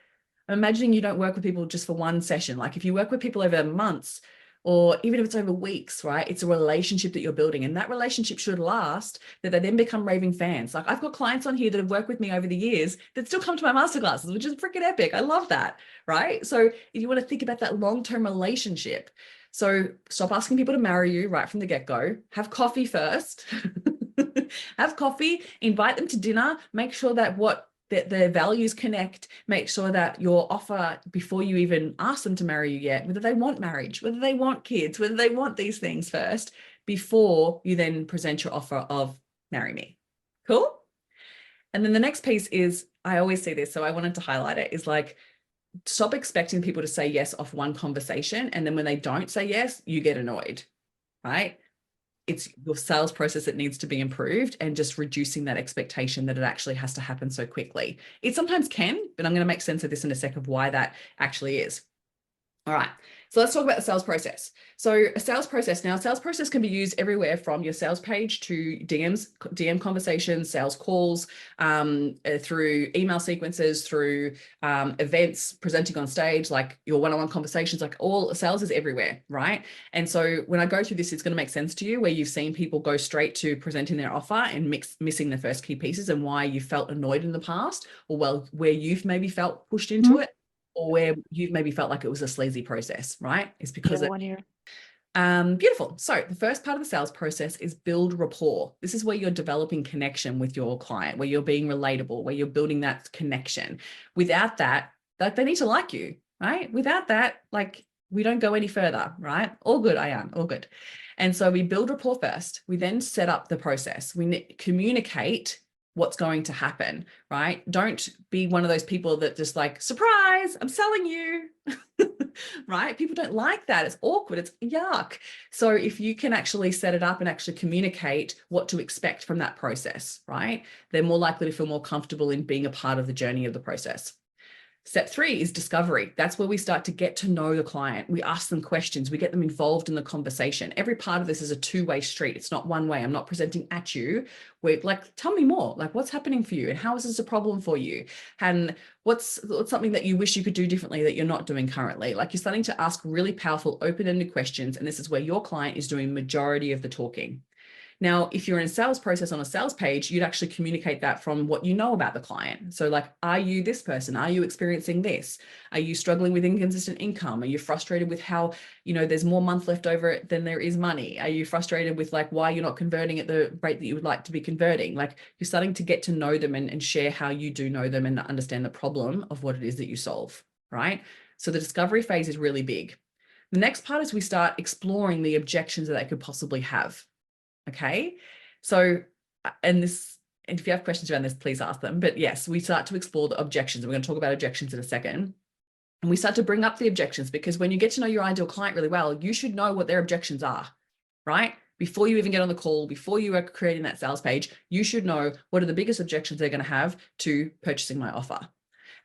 I'm imagining you don't work with people just for one session. Like if you work with people over months, or even if it's over weeks, right? It's a relationship that you're building, and that relationship should last, that they then become raving fans. Like I've got clients on here that have worked with me over the years that still come to my masterclasses, which is freaking epic. I love that, right? So if you want to think about that long-term relationship, so stop asking people to marry you right from the get-go. Have coffee first. Have coffee, invite them to dinner, make sure that their values connect, make sure that your offer, before you even ask them to marry you yet, whether they want marriage, whether they want kids, whether they want these things first, before you then present your offer of marry me. Cool? And then the next piece is, I always see this, so I wanted to highlight it, is like, stop expecting people to say yes off one conversation. And then when they don't say yes, you get annoyed, right? It's your sales process that needs to be improved, and just reducing that expectation that it actually has to happen so quickly. It sometimes can, but I'm going to make sense of this in a sec of why that actually is. All right. So let's talk about the sales process. So a sales process can be used everywhere from your sales page to DM conversations, sales calls, through email sequences, through events, presenting on stage, like your one-on-one conversations, like all sales is everywhere, right? And so when I go through this, it's going to make sense to you where you've seen people go straight to presenting their offer and missing the first key pieces and why you felt annoyed in the past, or well, where you've maybe felt pushed into it, or where you've maybe felt like it was a sleazy process, right? It's because One year. beautiful. So the first part of the sales process is build rapport. This is where you're developing connection with your client, where you're being relatable, where you're building that connection. Without that, like they need to like you, right? Without that, like we don't go any further, right? All good, Ayan, all good. And so we build rapport first. We then set up the process. We communicate what's going to happen, right? Don't be one of those people that just like, surprise, I'm selling you, right? People don't like that. It's awkward. It's yuck. So if you can actually set it up and actually communicate what to expect from that process, right? They're more likely to feel more comfortable in being a part of the journey of the process. Step 3 is discovery. That's where we start to get to know the client. We ask them questions. We get them involved in the conversation. Every part of this is a two-way street. It's not one way. I'm not presenting at you. We're like, tell me more. Like, what's happening for you? And how is this a problem for you? And what's something that you wish you could do differently that you're not doing currently? Like, you're starting to ask really powerful, open-ended questions. And this is where your client is doing majority of the talking. Now, if you're in a sales process on a sales page, you'd actually communicate that from what you know about the client. So like, are you this person? Are you experiencing this? Are you struggling with inconsistent income? Are you frustrated with how, there's more month left over than there is money? Are you frustrated with like why you're not converting at the rate that you would like to be converting? Like you're starting to get to know them and share how you do know them and understand the problem of what it is that you solve, right? So the discovery phase is really big. The next part is we start exploring the objections that they could possibly have. Okay. So, and if you have questions around this, please ask them. But yes, we start to explore the objections. We're going to talk about objections in a second. And we start to bring up the objections because when you get to know your ideal client really well, you should know what their objections are, right? Before you even get on the call, before you are creating that sales page, you should know what are the biggest objections they're going to have to purchasing my offer.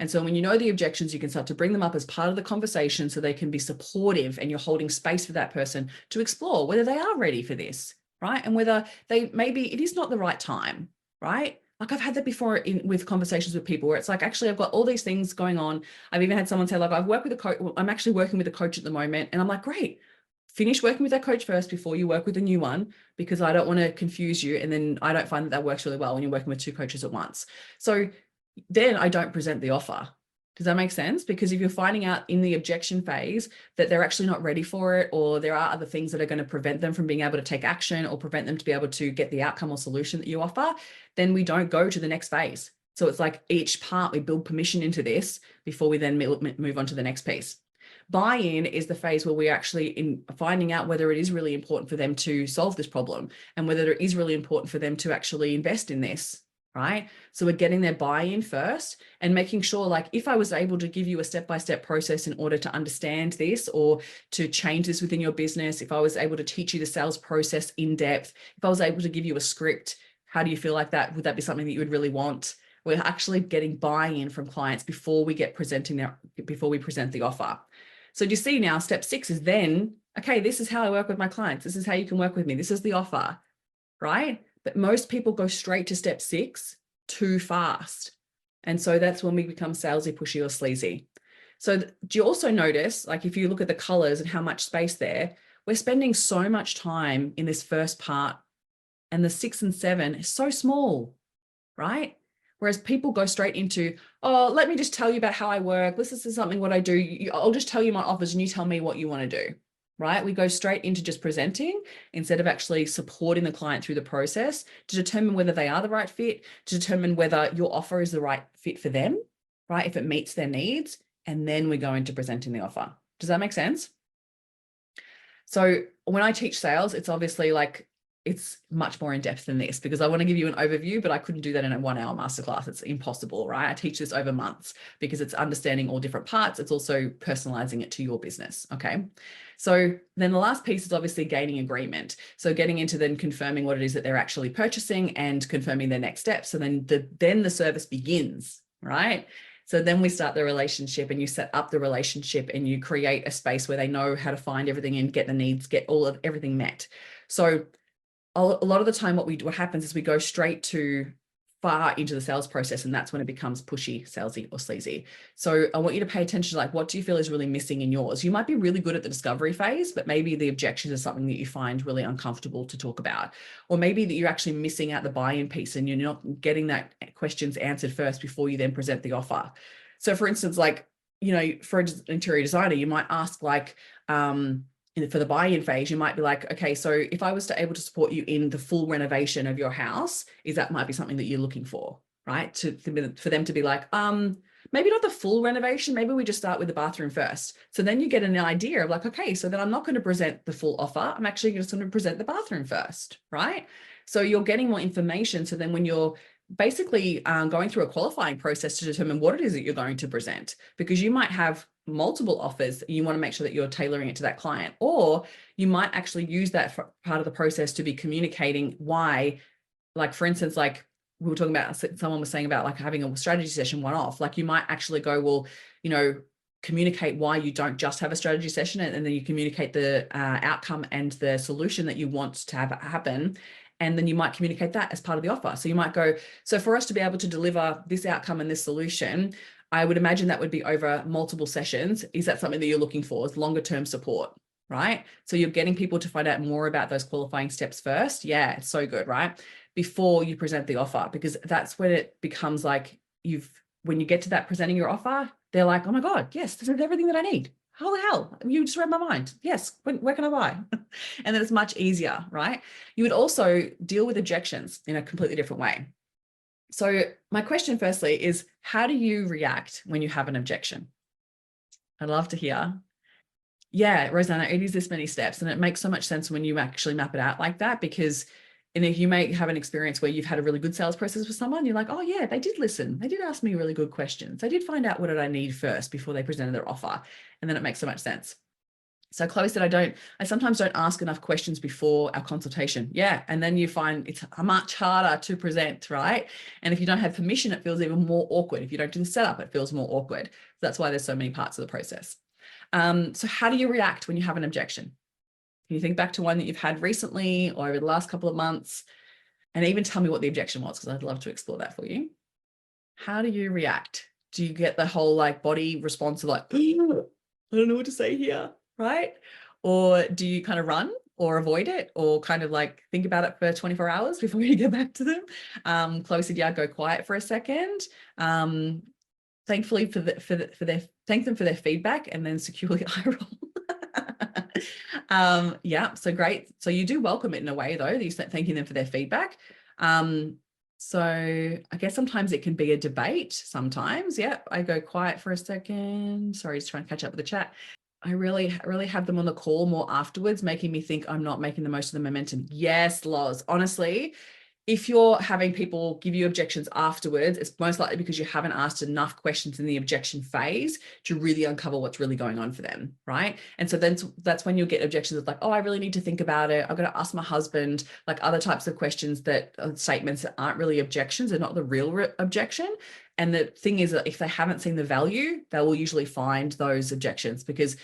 And so when you know the objections, you can start to bring them up as part of the conversation so they can be supportive and you're holding space for that person to explore whether they are ready for this, right? And whether maybe it is not the right time, right? Like I've had that before with conversations with people where it's like, actually, I've got all these things going on. I've even had someone say like, I've worked with a coach. I'm actually working with a coach at the moment. And I'm like, great, finish working with that coach first before you work with a new one, because I don't want to confuse you. And then I don't find that works really well when you're working with two coaches at once. So then I don't present the offer. Does that make sense? Because if you're finding out in the objection phase that they're actually not ready for it, or there are other things that are going to prevent them from being able to take action or prevent them to be able to get the outcome or solution that you offer, then we don't go to the next phase. So it's like each part, we build permission into this before we then move on to the next piece. Buy-in is the phase where we're actually in finding out whether it is really important for them to solve this problem and whether it is really important for them to actually invest in this. Right? So we're getting their buy-in first and making sure, like, if I was able to give you a step-by-step process in order to understand this or to change this within your business, if I was able to teach you the sales process in depth, if I was able to give you a script, how do you feel like that? Would that be something that you would really want? We're actually getting buy-in from clients before we present the offer. So do you see now, step 6 is then, okay, this is how I work with my clients. This is how you can work with me. This is the offer, right? But most people go straight to step 6 too fast. And so that's when we become salesy, pushy, or sleazy. So do you also notice, like if you look at the colors and how much space there, we're spending so much time in this first part, and the 6 and 7 is so small, right? Whereas people go straight into, oh, let me just tell you about how I work. This is something what I do. I'll just tell you my offers and you tell me what you want to do. Right? We go straight into just presenting instead of actually supporting the client through the process to determine whether they are the right fit, to determine whether your offer is the right fit for them, right? If it meets their needs, and then we go into presenting the offer. Does that make sense? So when I teach sales, it's obviously like, it's much more in depth than this because I want to give you an overview, but I couldn't do that in a 1-hour masterclass. It's impossible, right? I teach this over months because it's understanding all different parts. It's also personalizing it to your business. Okay. So then the last piece is obviously gaining agreement. So getting into then confirming what it is that they're actually purchasing and confirming their next steps. So then the service begins, right? So then we start the relationship and you set up the relationship and you create a space where they know how to find everything and get the needs, get everything met. So a lot of the time what happens is we go straight to far into the sales process, and that's when it becomes pushy, salesy, or sleazy. So I want you to pay attention to, like, what do you feel is really missing in yours? You might be really good at the discovery phase, but maybe the objections are something that you find really uncomfortable to talk about. Or maybe that you're actually missing out the buy-in piece and you're not getting that questions answered first before you then present the offer. So for instance, like, for an interior designer, you might ask, like, for the buy-in phase, you might be like, okay, so if I was to able to support you in the full renovation of your house, that might be something that you're looking for, right? For them to be like, maybe not the full renovation, maybe we just start with the bathroom first. So then you get an idea of like, okay, so then I'm not going to present the full offer. I'm actually just going to present the bathroom first, right? So you're getting more information. So then when you're basically going through a qualifying process to determine what it is that you're going to present, because you might have multiple offers, you want to make sure that you're tailoring it to that client, or you might actually use that for part of the process to be communicating why. Like, for instance, like we were talking about, someone was saying about like having a strategy session one-off, like you might actually go, well, communicate why you don't just have a strategy session, and then you communicate the outcome and the solution that you want to have happen. And then you might communicate that as part of the offer. So you might go, so for us to be able to deliver this outcome and this solution, I would imagine that would be over multiple sessions. Is that something that you're looking for? Is longer term support, right? So you're getting people to find out more about those qualifying steps first. Yeah, it's so good, right? Before you present the offer, because that's when it becomes like when you get to that presenting your offer, they're like, oh my God, yes, this is everything that I need. How the hell? You just read my mind. Yes. Where can I buy? And then it's much easier, right? You would also deal with objections in a completely different way. So my question firstly is, how do you react when you have an objection? I'd love to hear. Yeah, Rosanna, it is this many steps, and it makes so much sense when you actually map it out like that, because if you may have an experience where you've had a really good sales process with someone, you're like, oh yeah, they did listen. They did ask me really good questions. They did find out what did I need first before they presented their offer. And then it makes so much sense. So Chloe said, I sometimes don't ask enough questions before our consultation. Yeah. And then you find it's much harder to present, right? And if you don't have permission, it feels even more awkward. If you don't do the setup, it feels more awkward. That's why there's so many parts of the process. So how do you react when you have an objection? Can you think back to one that you've had recently or over the last couple of months? And even tell me what the objection was, because I'd love to explore that for you. How do you react? Do you get the whole like body response of like, I don't know what to say here, right? Or do you kind of run or avoid it, or kind of like think about it for 24 hours before you get back to them? Chloe said, yeah, go quiet for a second. Thankfully thank them for their feedback and then securely eye roll. Yeah, so great. So you do welcome it in a way though, that you're thanking them for their feedback. So I guess sometimes it can be a debate sometimes. Yeah, I go quiet for a second. Sorry, just trying to catch up with the chat. I really have them on the call more afterwards, making me think I'm not making the most of the momentum. Yes, Loz, honestly, if you're having people give you objections afterwards, it's most likely because you haven't asked enough questions in the objection phase to really uncover what's really going on for them, right? And so then that's when you'll get objections of like, oh, I really need to think about it. I've got to ask my husband, like other types of questions that are statements that aren't really objections. They're not the real objection. And the thing is that if they haven't seen the value, they will usually find those objections, because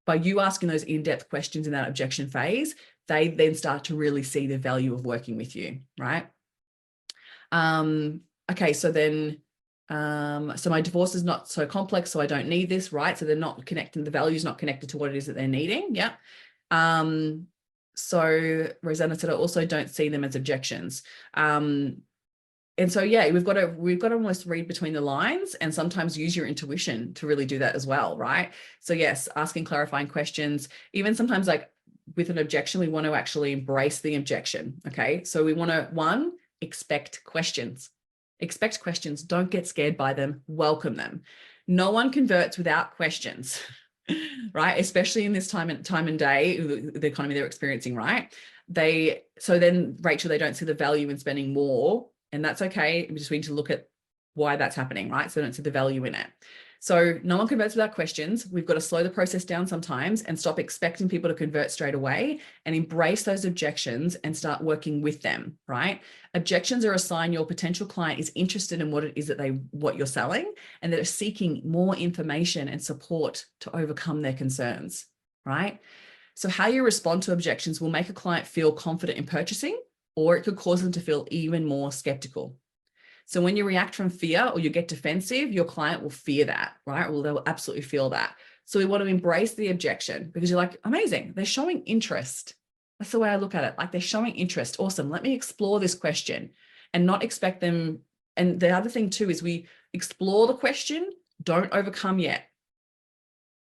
by you asking those in-depth questions in that objection phase, they then start to really see the value of working with you, right? Okay, so then, so my divorce is not so complex, so I don't need this, right? So they're not connecting, the value is not connected to what it is that they're needing. Yeah. So Rosanna said, I also don't see them as objections. And so, yeah, we've got to almost read between the lines and sometimes use your intuition to really do that as well, right? So yes, asking clarifying questions, even sometimes like with an objection, we want to actually embrace the objection. Okay. So we want to, one, expect questions. Expect questions. Don't get scared by them. Welcome them. No one converts without questions, right? Especially in this time and day, the economy they're experiencing, right? So then, Rachel, they don't see the value in spending more, and that's okay. We just need to look at why that's happening, right? So they don't see the value in it. So no one converts without questions. We've got to slow the process down sometimes and stop expecting people to convert straight away and embrace those objections and start working with them, right? Objections are a sign your potential client is interested in what it is that what you're selling, and that are seeking more information and support to overcome their concerns, right? So how you respond to objections will make a client feel confident in purchasing, or it could cause them to feel even more skeptical. So when you react from fear or you get defensive, your client will fear that, right? Well, they'll absolutely feel that. So we want to embrace the objection because you're like, amazing, they're showing interest. That's the way I look at it. Like, they're showing interest. Awesome. Let me explore this question and not expect them. And the other thing too is we explore the question, don't overcome yet.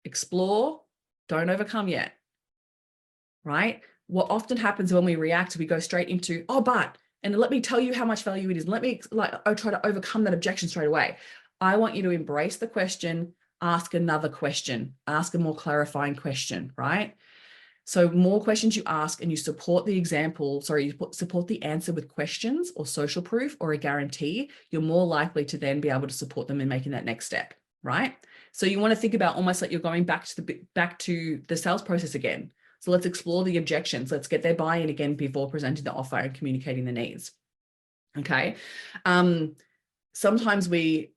Explore, don't overcome yet, right? What often happens when we react, we go straight into, oh, but, and let me tell you how much value it is. Let me try to overcome that objection straight away. I want you to embrace the question, ask another question, ask a more clarifying question, right? So more questions you ask and you support the support the answer with questions or social proof or a guarantee, you're more likely to then be able to support them in making that next step, right? So you want to think about almost like you're going back to the sales process again. So let's explore the objections. Let's get their buy-in again before presenting the offer and communicating the needs. Okay. Sometimes we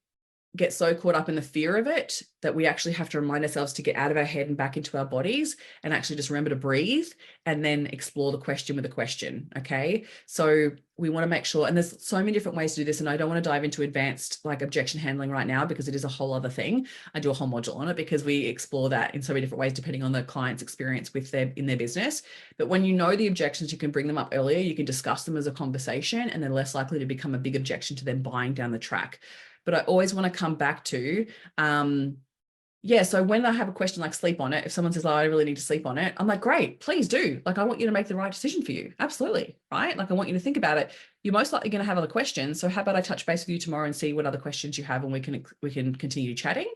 get so caught up in the fear of it that we actually have to remind ourselves to get out of our head and back into our bodies and actually just remember to breathe and then explore the question with a question. Okay. So we want to make sure, and there's so many different ways to do this. And I don't want to dive into advanced like objection handling right now because it is a whole other thing. I do a whole module on it because we explore that in so many different ways, depending on the client's experience in their business. But when you know the objections, you can bring them up earlier. You can discuss them as a conversation and they're less likely to become a big objection to them buying down the track. But I always want to come back to, so when I have a question like sleep on it, if someone says, oh, I really need to sleep on it, I'm like, great, please do. Like, I want you to make the right decision for you. Absolutely. Right. Like, I want you to think about it. You're most likely going to have other questions. So how about I touch base with you tomorrow and see what other questions you have and we can continue chatting,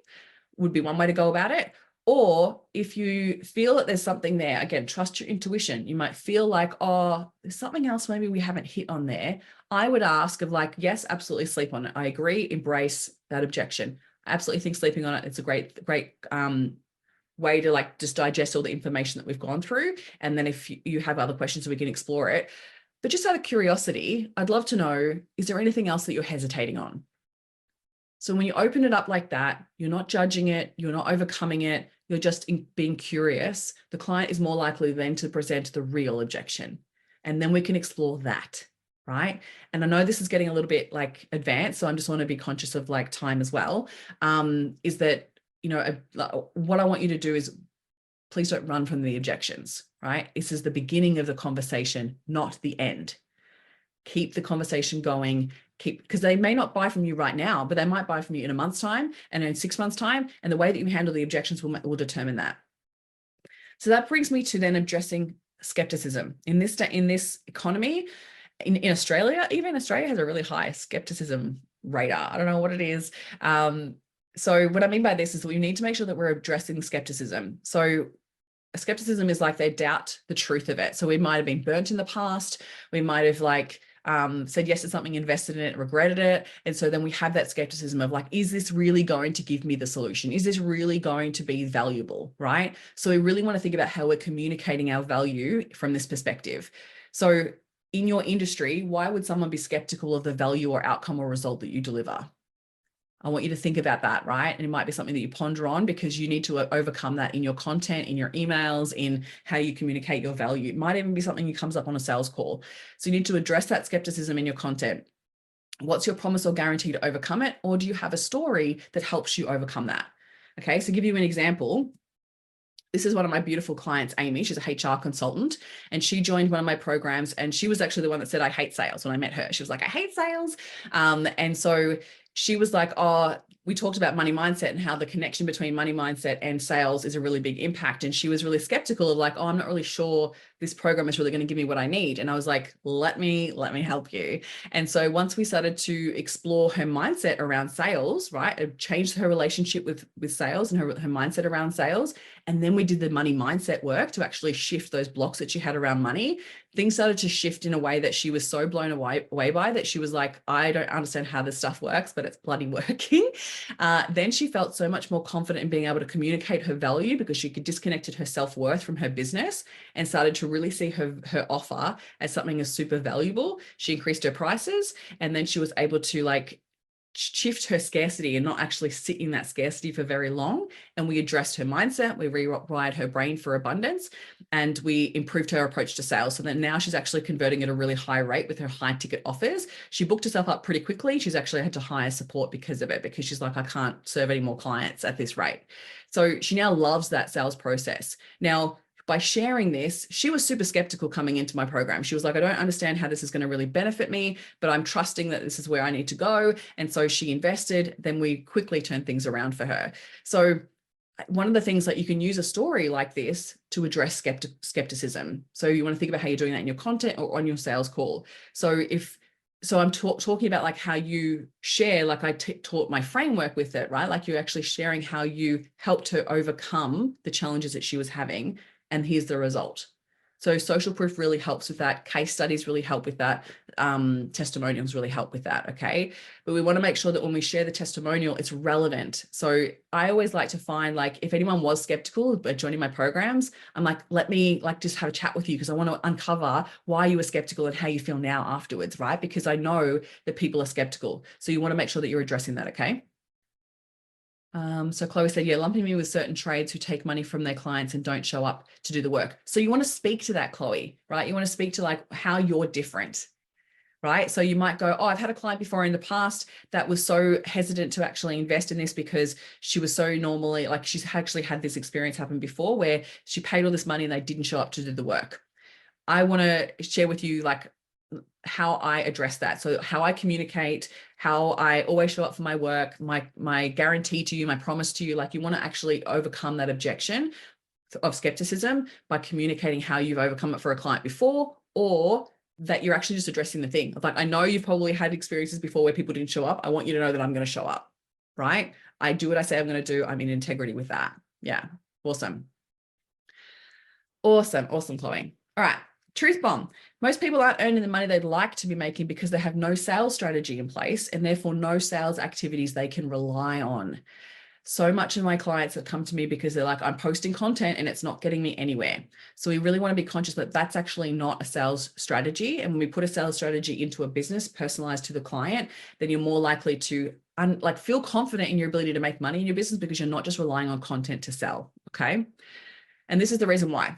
would be one way to go about it. Or if you feel that there's something there, again, trust your intuition. You might feel like, oh, there's something else maybe we haven't hit on there. I would ask of like, yes, absolutely sleep on it. I agree, embrace that objection. I absolutely think sleeping on it, it's a great way to like just digest all the information that we've gone through. And then if you have other questions, we can explore it. But just out of curiosity, I'd love to know, is there anything else that you're hesitating on? So when you open it up like that, you're not judging it, you're not overcoming it, you're just being curious. The client is more likely then to present the real objection. And then we can explore that, right? And I know this is getting a little bit like advanced, so I just want to be conscious of like time as well. Is that, what I want you to do is please don't run from the objections, right? This is the beginning of the conversation, not the end. Keep the conversation going, because they may not buy from you right now, but they might buy from you in a month's time and in 6 months' time. And the way that you handle the objections will determine that. So that brings me to then addressing skepticism. In this economy, in Australia, even Australia has a really high skepticism radar. I don't know what it is. So what I mean by this is we need to make sure that we're addressing skepticism. So skepticism is like they doubt the truth of it. So we might have been burnt in the past. We might have said yes to something, invested in it, regretted it. And so then we have that skepticism of like, is this really going to give me the solution? Is this really going to be valuable, right? So we really want to think about how we're communicating our value from this perspective. So in your industry, why would someone be skeptical of the value or outcome or result that you deliver? I want you to think about that, right? And it might be something that you ponder on because you need to overcome that in your content, in your emails, in how you communicate your value. It might even be something that comes up on a sales call. So you need to address that skepticism in your content. What's your promise or guarantee to overcome it? Or do you have a story that helps you overcome that? Okay, so give you an example. This is one of my beautiful clients, Amy. She's a HR consultant, and she joined one of my programs, and she was actually the one that said, I hate sales. When I met her, she was like, I hate sales. And so she was like, oh, we talked about money mindset and how the connection between money mindset and sales is a really big impact. And she was really skeptical of like, oh, I'm not really sure this program is really going to give me what I need. And I was like, let me help you. And so once we started to explore her mindset around sales, right, it changed her relationship with sales and her mindset around sales. And then we did the money mindset work to actually shift those blocks that she had around money. Things started to shift in a way that she was so blown away by that she was like, I don't understand how this stuff works, but it's bloody working. Then she felt so much more confident in being able to communicate her value because she disconnected her self-worth from her business and started to really see her offer as something as super valuable. She increased her prices, and then she was able to like shift her scarcity and not actually sit in that scarcity for very long. And we addressed her mindset, we rewired her brain for abundance, and we improved her approach to sales so that now she's actually converting at a really high rate with her high ticket offers. She booked herself up pretty quickly. She's actually had to hire support because of it, because she's like, I can't serve any more clients at this rate. So she now loves that sales process. Now, by sharing this, she was super skeptical coming into my program. She was like, I don't understand how this is going to really benefit me, but I'm trusting that this is where I need to go. And so she invested. Then we quickly turned things around for her. So one of the things that you can use a story like this to address skepticism. So you want to think about how you're doing that in your content or on your sales call. So I'm talking about like how you share, like I taught my framework with it, right? Like you're actually sharing how you helped her overcome the challenges that she was having. And here's the result. So social proof really helps with that. Case studies really help with that. Testimonials really help with that. Okay. But we want to make sure that when we share the testimonial, it's relevant. So I always like to find, like, if anyone was skeptical about joining my programs, I'm like, let me like just have a chat with you, because I want to uncover why you were skeptical and how you feel now afterwards, right? Because I know that people are skeptical. So you want to make sure that you're addressing that. Okay. So Chloe said, yeah, lumping me with certain trades who take money from their clients and don't show up to do the work. So you want to speak to that, Chloe, right? You want to speak to like how you're different, right? So you might go, oh, I've had a client before in the past that was so hesitant to actually invest in this because she was so normally, like she's actually had this experience happen before where she paid all this money and they didn't show up to do the work. I want to share with you like how I address that. So how I communicate, how I always show up for my work, my guarantee to you, my promise to you. Like you want to actually overcome that objection of skepticism by communicating how you've overcome it for a client before, or that you're actually just addressing the thing. Like, I know you've probably had experiences before where people didn't show up. I want you to know that I'm going to show up, right? I do what I say I'm going to do. I'm in integrity with that. Yeah. Awesome. Awesome. Awesome, Chloe. All right. Truth bomb. Most people aren't earning the money they'd like to be making because they have no sales strategy in place and therefore no sales activities they can rely on. So much of my clients that come to me because they're like, I'm posting content and it's not getting me anywhere. So we really want to be conscious that that's actually not a sales strategy. And when we put a sales strategy into a business personalized to the client, then you're more likely to feel confident in your ability to make money in your business because you're not just relying on content to sell. Okay. And this is the reason why.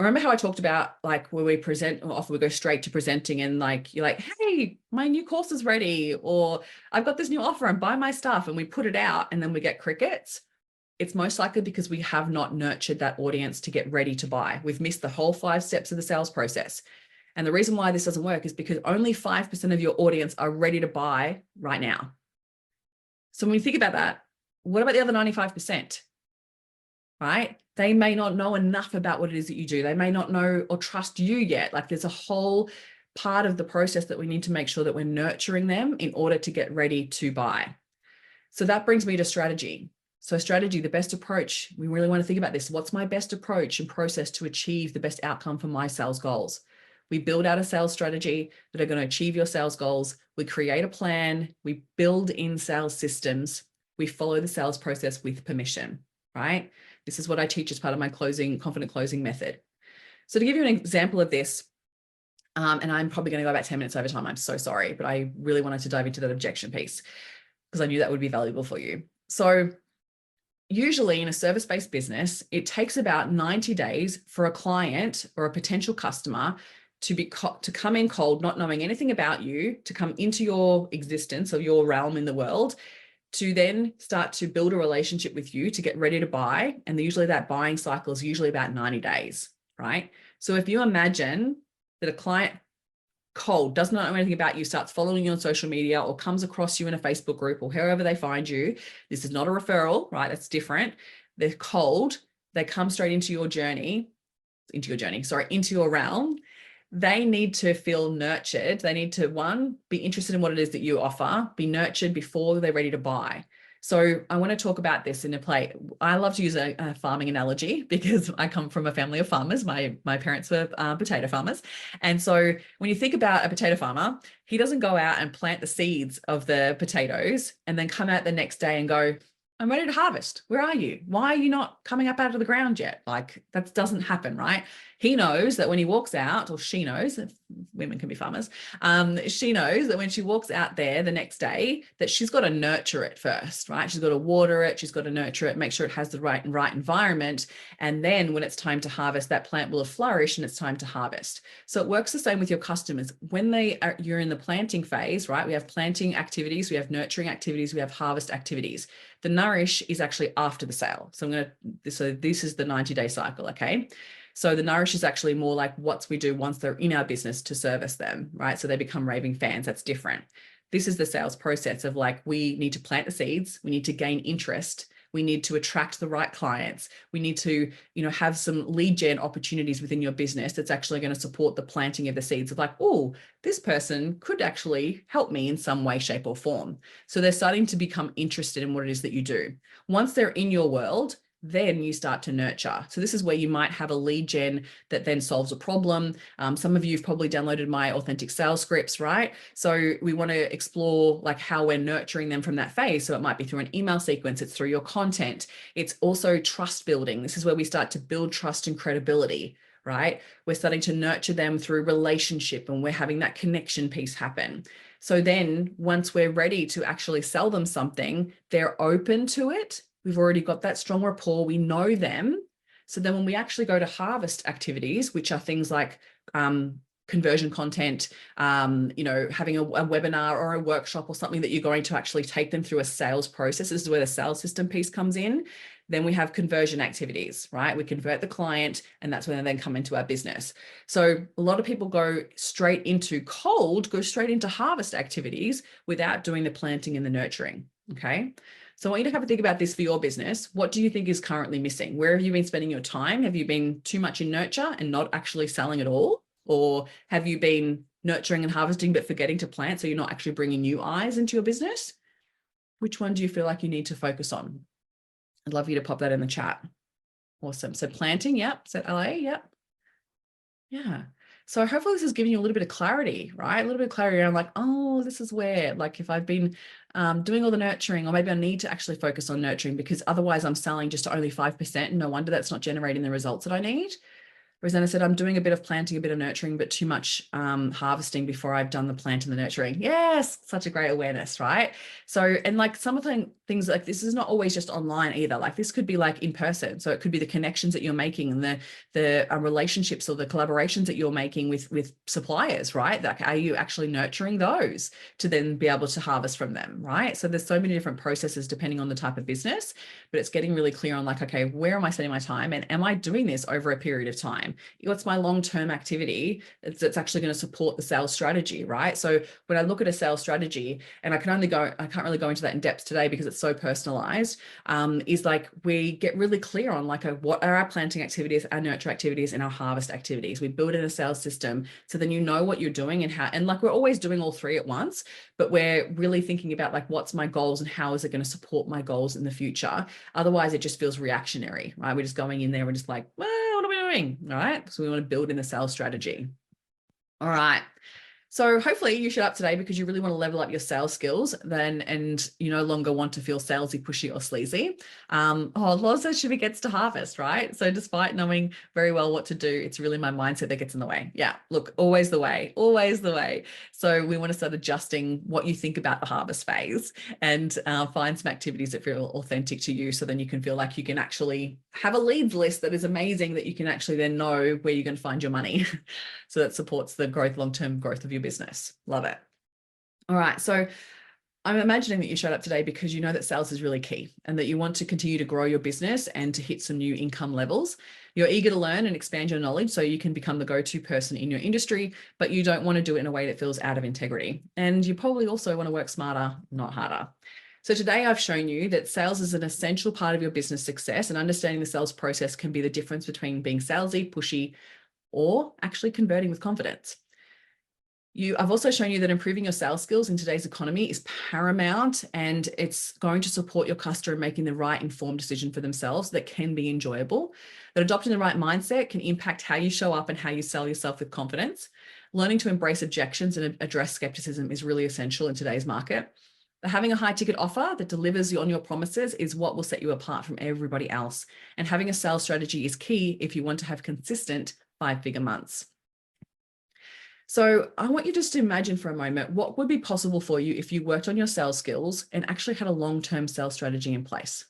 Remember how I talked about like where we present, or often we go straight to presenting and like, you're like, hey, my new course is ready, or I've got this new offer and buy my stuff, and we put it out and then we get crickets. It's most likely because we have not nurtured that audience to get ready to buy. We've missed the whole 5 steps of the sales process. And the reason why this doesn't work is because only 5% of your audience are ready to buy right now. So when you think about that, what about the other 95%? Right? They may not know enough about what it is that you do. They may not know or trust you yet. Like there's a whole part of the process that we need to make sure that we're nurturing them in order to get ready to buy. So that brings me to strategy. So strategy, the best approach, we really want to think about this. What's my best approach and process to achieve the best outcome for my sales goals? We build out a sales strategy that are going to achieve your sales goals. We create a plan. We build in sales systems. We follow the sales process with permission, right? This is what I teach as part of my confident closing method. So to give you an example of this, and I'm probably going to go about 10 minutes over time. I'm so sorry, but I really wanted to dive into that objection piece because I knew that would be valuable for you. So usually in a service-based business, it takes about 90 days for a client or a potential customer to come in cold, not knowing anything about you, to come into your existence or your realm in the world, to then start to build a relationship with you to get ready to buy. And usually that buying cycle is usually about 90 days, right? So if you imagine that a client cold, does not know anything about you, starts following you on social media or comes across you in a Facebook group or wherever they find you, this is not a referral, right? That's different. They're cold. They come straight into your realm. They need to feel nurtured. They need to, one, be interested in what it is that you offer, be nurtured before they're ready to buy. So I want to talk about this in a play. I love to use a farming analogy because I come from a family of farmers. My parents were potato farmers. And so when you think about a potato farmer, he doesn't go out and plant the seeds of the potatoes and then come out the next day and go, I'm ready to harvest. Where are you? Why are you not coming up out of the ground yet? Like that doesn't happen, right? He knows that when he walks out, or she knows, if women can be farmers, she knows that when she walks out there the next day, that she's got to nurture it first, right? She's got to water it, she's got to nurture it, make sure it has the right environment. And then when it's time to harvest, that plant will have flourished and it's time to harvest. So it works the same with your customers. When you're in the planting phase, right? We have planting activities, we have nurturing activities, we have harvest activities. The nourish is actually after the sale. So this is the 90-day cycle, okay? So the nourish is actually more like what we do once they're in our business to service them, right? So they become raving fans. That's different. This is the sales process of like, we need to plant the seeds. We need to gain interest. We need to attract the right clients. We need to, have some lead gen opportunities within your business that's actually going to support the planting of the seeds of like, oh, this person could actually help me in some way, shape, or form. So they're starting to become interested in what it is that you do. Once they're in your world, then you start to nurture. So this is where you might have a lead gen that then solves a problem. Some of you have probably downloaded my authentic sales scripts, right? So we want to explore like how we're nurturing them from that phase. So it might be through an email sequence, it's through your content. It's also trust building. This is where we start to build trust and credibility, right? We're starting to nurture them through relationship and we're having that connection piece happen. So then once we're ready to actually sell them something, they're open to it. We've already got that strong rapport. We know them. So then when we actually go to harvest activities, which are things like conversion content, having a webinar or a workshop or something that you're going to actually take them through a sales process. This is where the sales system piece comes in. Then we have conversion activities, right? We convert the client and that's when they then come into our business. So a lot of people go straight into harvest activities without doing the planting and the nurturing, okay? So I want you to have a think about this for your business. What do you think is currently missing? Where have you been spending your time? Have you been too much in nurture and not actually selling at all? Or have you been nurturing and harvesting but forgetting to plant so you're not actually bringing new eyes into your business? Which one do you feel like you need to focus on? I'd love you to pop that in the chat. Awesome. So planting, yep. So LA, yep. Yeah. So hopefully this is giving you a little bit of clarity, right? A little bit of clarity around like, oh, this is where, like if I've been doing all the nurturing, or maybe I need to actually focus on nurturing because otherwise I'm selling just to only 5% and no wonder that's not generating the results that I need. Whereas then I said, I'm doing a bit of planting, a bit of nurturing, but too much harvesting before I've done the plant and the nurturing. Yes, such a great awareness, right? So, and like some of the things like this is not always just online either. Like this could be like in person. So it could be the connections that you're making and the relationships or the collaborations that you're making with suppliers, right? Like, are you actually nurturing those to then be able to harvest from them, right? So there's so many different processes depending on the type of business, but it's getting really clear on like, okay, where am I spending my time and am I doing this over a period of time? What's my long-term activity that's actually going to support the sales strategy, right? So when I look at a sales strategy, and I can't really go into that in depth today because it's so personalized, is like we get really clear on like what are our planting activities, our nurture activities, and our harvest activities. We build in a sales system so then you know what you're doing and how, and like we're always doing all three at once, but we're really thinking about like what's my goals and how is it going to support my goals in the future. Otherwise, it just feels reactionary, right? We're just going in there and just like, well, what are we doing? All right. So we want to build in the sales strategy. All right. So hopefully you showed up today because you really want to level up your sales skills and you no longer want to feel salesy, pushy, or sleazy. Law says she gets to harvest, right? So despite knowing very well what to do, it's really my mindset that gets in the way. Yeah, look, always the way, always the way. So we want to start adjusting what you think about the harvest phase and find some activities that feel authentic to you. So then you can feel like you can actually have a leads list that is amazing that you can actually then know where you're going to find your money. So that supports the long-term growth of your business. Love it. All right. So I'm imagining that you showed up today because you know that sales is really key and that you want to continue to grow your business and to hit some new income levels. You're eager to learn and expand your knowledge so you can become the go-to person in your industry, but you don't want to do it in a way that feels out of integrity. And you probably also want to work smarter, not harder. So today I've shown you that sales is an essential part of your business success, and understanding the sales process can be the difference between being salesy, pushy, or actually converting with confidence. I've also shown you that improving your sales skills in today's economy is paramount, and it's going to support your customer in making the right informed decision for themselves that can be enjoyable. That adopting the right mindset can impact how you show up and how you sell yourself with confidence. Learning to embrace objections and address skepticism is really essential in today's market. But having a high ticket offer that delivers on your promises is what will set you apart from everybody else. And having a sales strategy is key if you want to have consistent 5-figure months. So I want you just to imagine for a moment what would be possible for you if you worked on your sales skills and actually had a long-term sales strategy in place.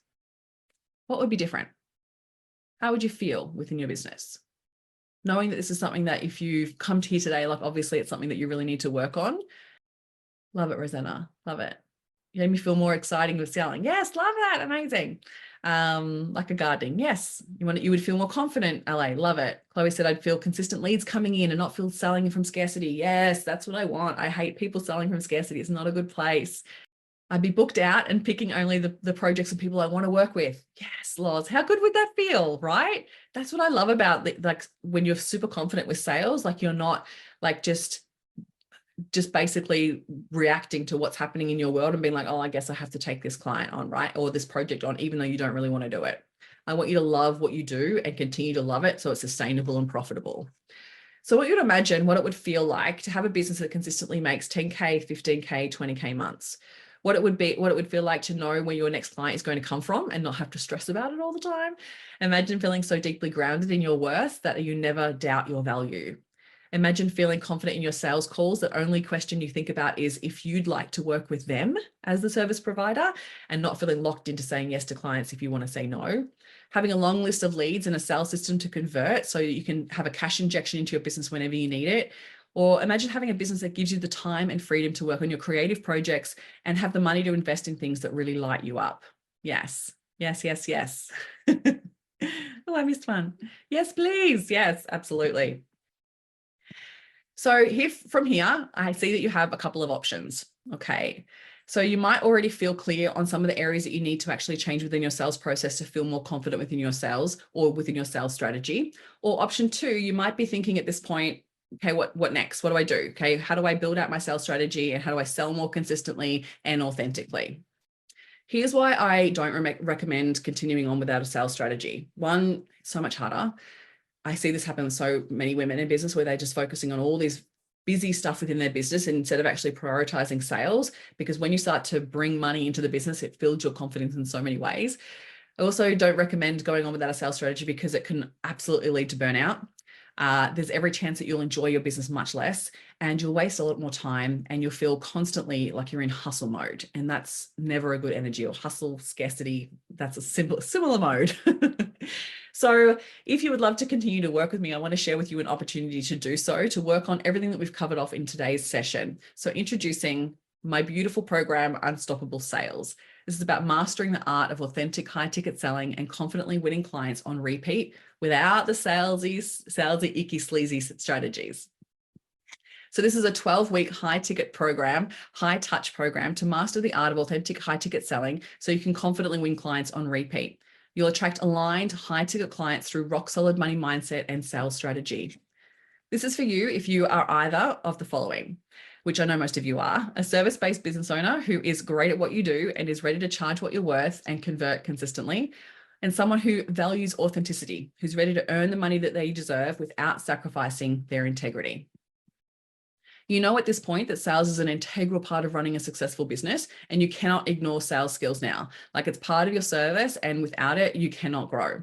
What would be different? How would you feel within your business? Knowing that this is something that if you've come to here today, like obviously it's something that you really need to work on. Love it, Rosanna. Love it. You made me feel more exciting with selling. Yes, love that. Amazing. Like a gardening. Yes. You would feel more confident. LA, love it. Chloe said I'd feel consistent leads coming in and not feel selling from scarcity. Yes, that's what I want. I hate people selling from scarcity. It's not a good place. I'd be booked out and picking only the projects and people I want to work with. Yes, Loz. How good would that feel, right? That's what I love about like when you're super confident with sales, like you're not like just basically reacting to what's happening in your world and being like, oh, I guess I have to take this client on, right? Or this project on, even though you don't really want to do it. I want you to love what you do and continue to love it so it's sustainable and profitable. So I want you to imagine what it would feel like to have a business that consistently makes 10K, 15K, 20K months. What it would feel like to know where your next client is going to come from and not have to stress about it all the time. Imagine feeling so deeply grounded in your worth that you never doubt your value. Imagine feeling confident in your sales calls. The only question you think about is if you'd like to work with them as the service provider, and not feeling locked into saying yes to clients if you want to say no. Having a long list of leads and a sales system to convert so you can have a cash injection into your business whenever you need it. Or imagine having a business that gives you the time and freedom to work on your creative projects and have the money to invest in things that really light you up. Yes, yes, yes, yes. Oh, I missed one. Yes, please. Yes, absolutely. So from here, I see that you have a couple of options. Okay. So you might already feel clear on some of the areas that you need to actually change within your sales process to feel more confident within your sales or within your sales strategy. Or option 2, you might be thinking at this point, okay, what next? What do I do? Okay, how do I build out my sales strategy and how do I sell more consistently and authentically? Here's why I don't recommend continuing on without a sales strategy. One, so much harder. I see this happen with so many women in business where they're just focusing on all these busy stuff within their business instead of actually prioritizing sales, because when you start to bring money into the business, it builds your confidence in so many ways. I also don't recommend going on without a sales strategy because it can absolutely lead to burnout. There's every chance that you'll enjoy your business much less and you'll waste a lot more time and you'll feel constantly like you're in hustle mode. And that's never a good energy, or hustle, scarcity. That's a similar mode. So if you would love to continue to work with me, I want to share with you an opportunity to do so, to work on everything that we've covered off in today's session. So introducing my beautiful program, Unstoppable Sales. This is about mastering the art of authentic high ticket selling and confidently winning clients on repeat without the salesy, icky, sleazy strategies. So this is a 12-week high ticket program, high touch program to master the art of authentic high ticket selling so you can confidently win clients on repeat. You'll attract aligned high ticket clients through rock solid money mindset and sales strategy. This is for you if you are either of the following, which I know most of you are: a service-based business owner who is great at what you do and is ready to charge what you're worth and convert consistently, and someone who values authenticity, who's ready to earn the money that they deserve without sacrificing their integrity. You know at this point that sales is an integral part of running a successful business, and you cannot ignore sales skills now. Like, it's part of your service, and without it, you cannot grow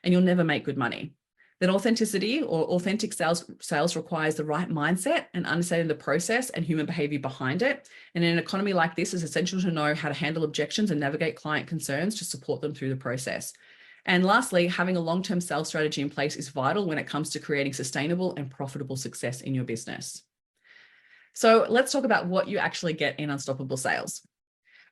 and you'll never make good money. That authenticity or authentic sales requires the right mindset and understanding the process and human behavior behind it. And in an economy like this, it's essential to know how to handle objections and navigate client concerns to support them through the process. And lastly, having a long-term sales strategy in place is vital when it comes to creating sustainable and profitable success in your business. So let's talk about what you actually get in Unstoppable Sales.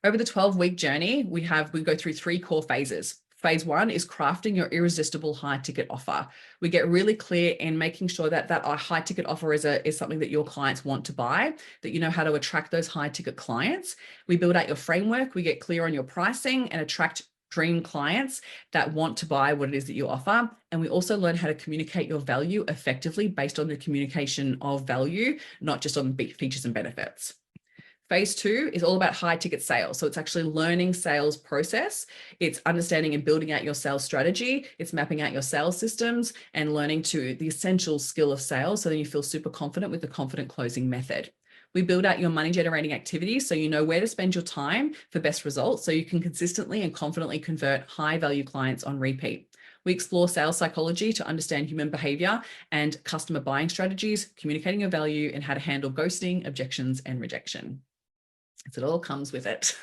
Over the 12-week journey, we go through 3 core phases. Phase 1 is crafting your irresistible high ticket offer. We get really clear in making sure that high ticket offer is something that your clients want to buy, that you know how to attract those high ticket clients. We build out your framework. We get clear on your pricing and attract dream clients that want to buy what it is that you offer. And we also learn how to communicate your value effectively based on the communication of value, not just on features and benefits. Phase 2 is all about high ticket sales. So it's actually learning sales process. It's understanding and building out your sales strategy. It's mapping out your sales systems and learning to the essential skill of sales. So then you feel super confident with the confident closing method. We build out your money generating activities so you know where to spend your time for best results so you can consistently and confidently convert high value clients on repeat. We explore sales psychology to understand human behavior and customer buying strategies, communicating your value, and how to handle ghosting, objections, and rejection. So it all comes with it.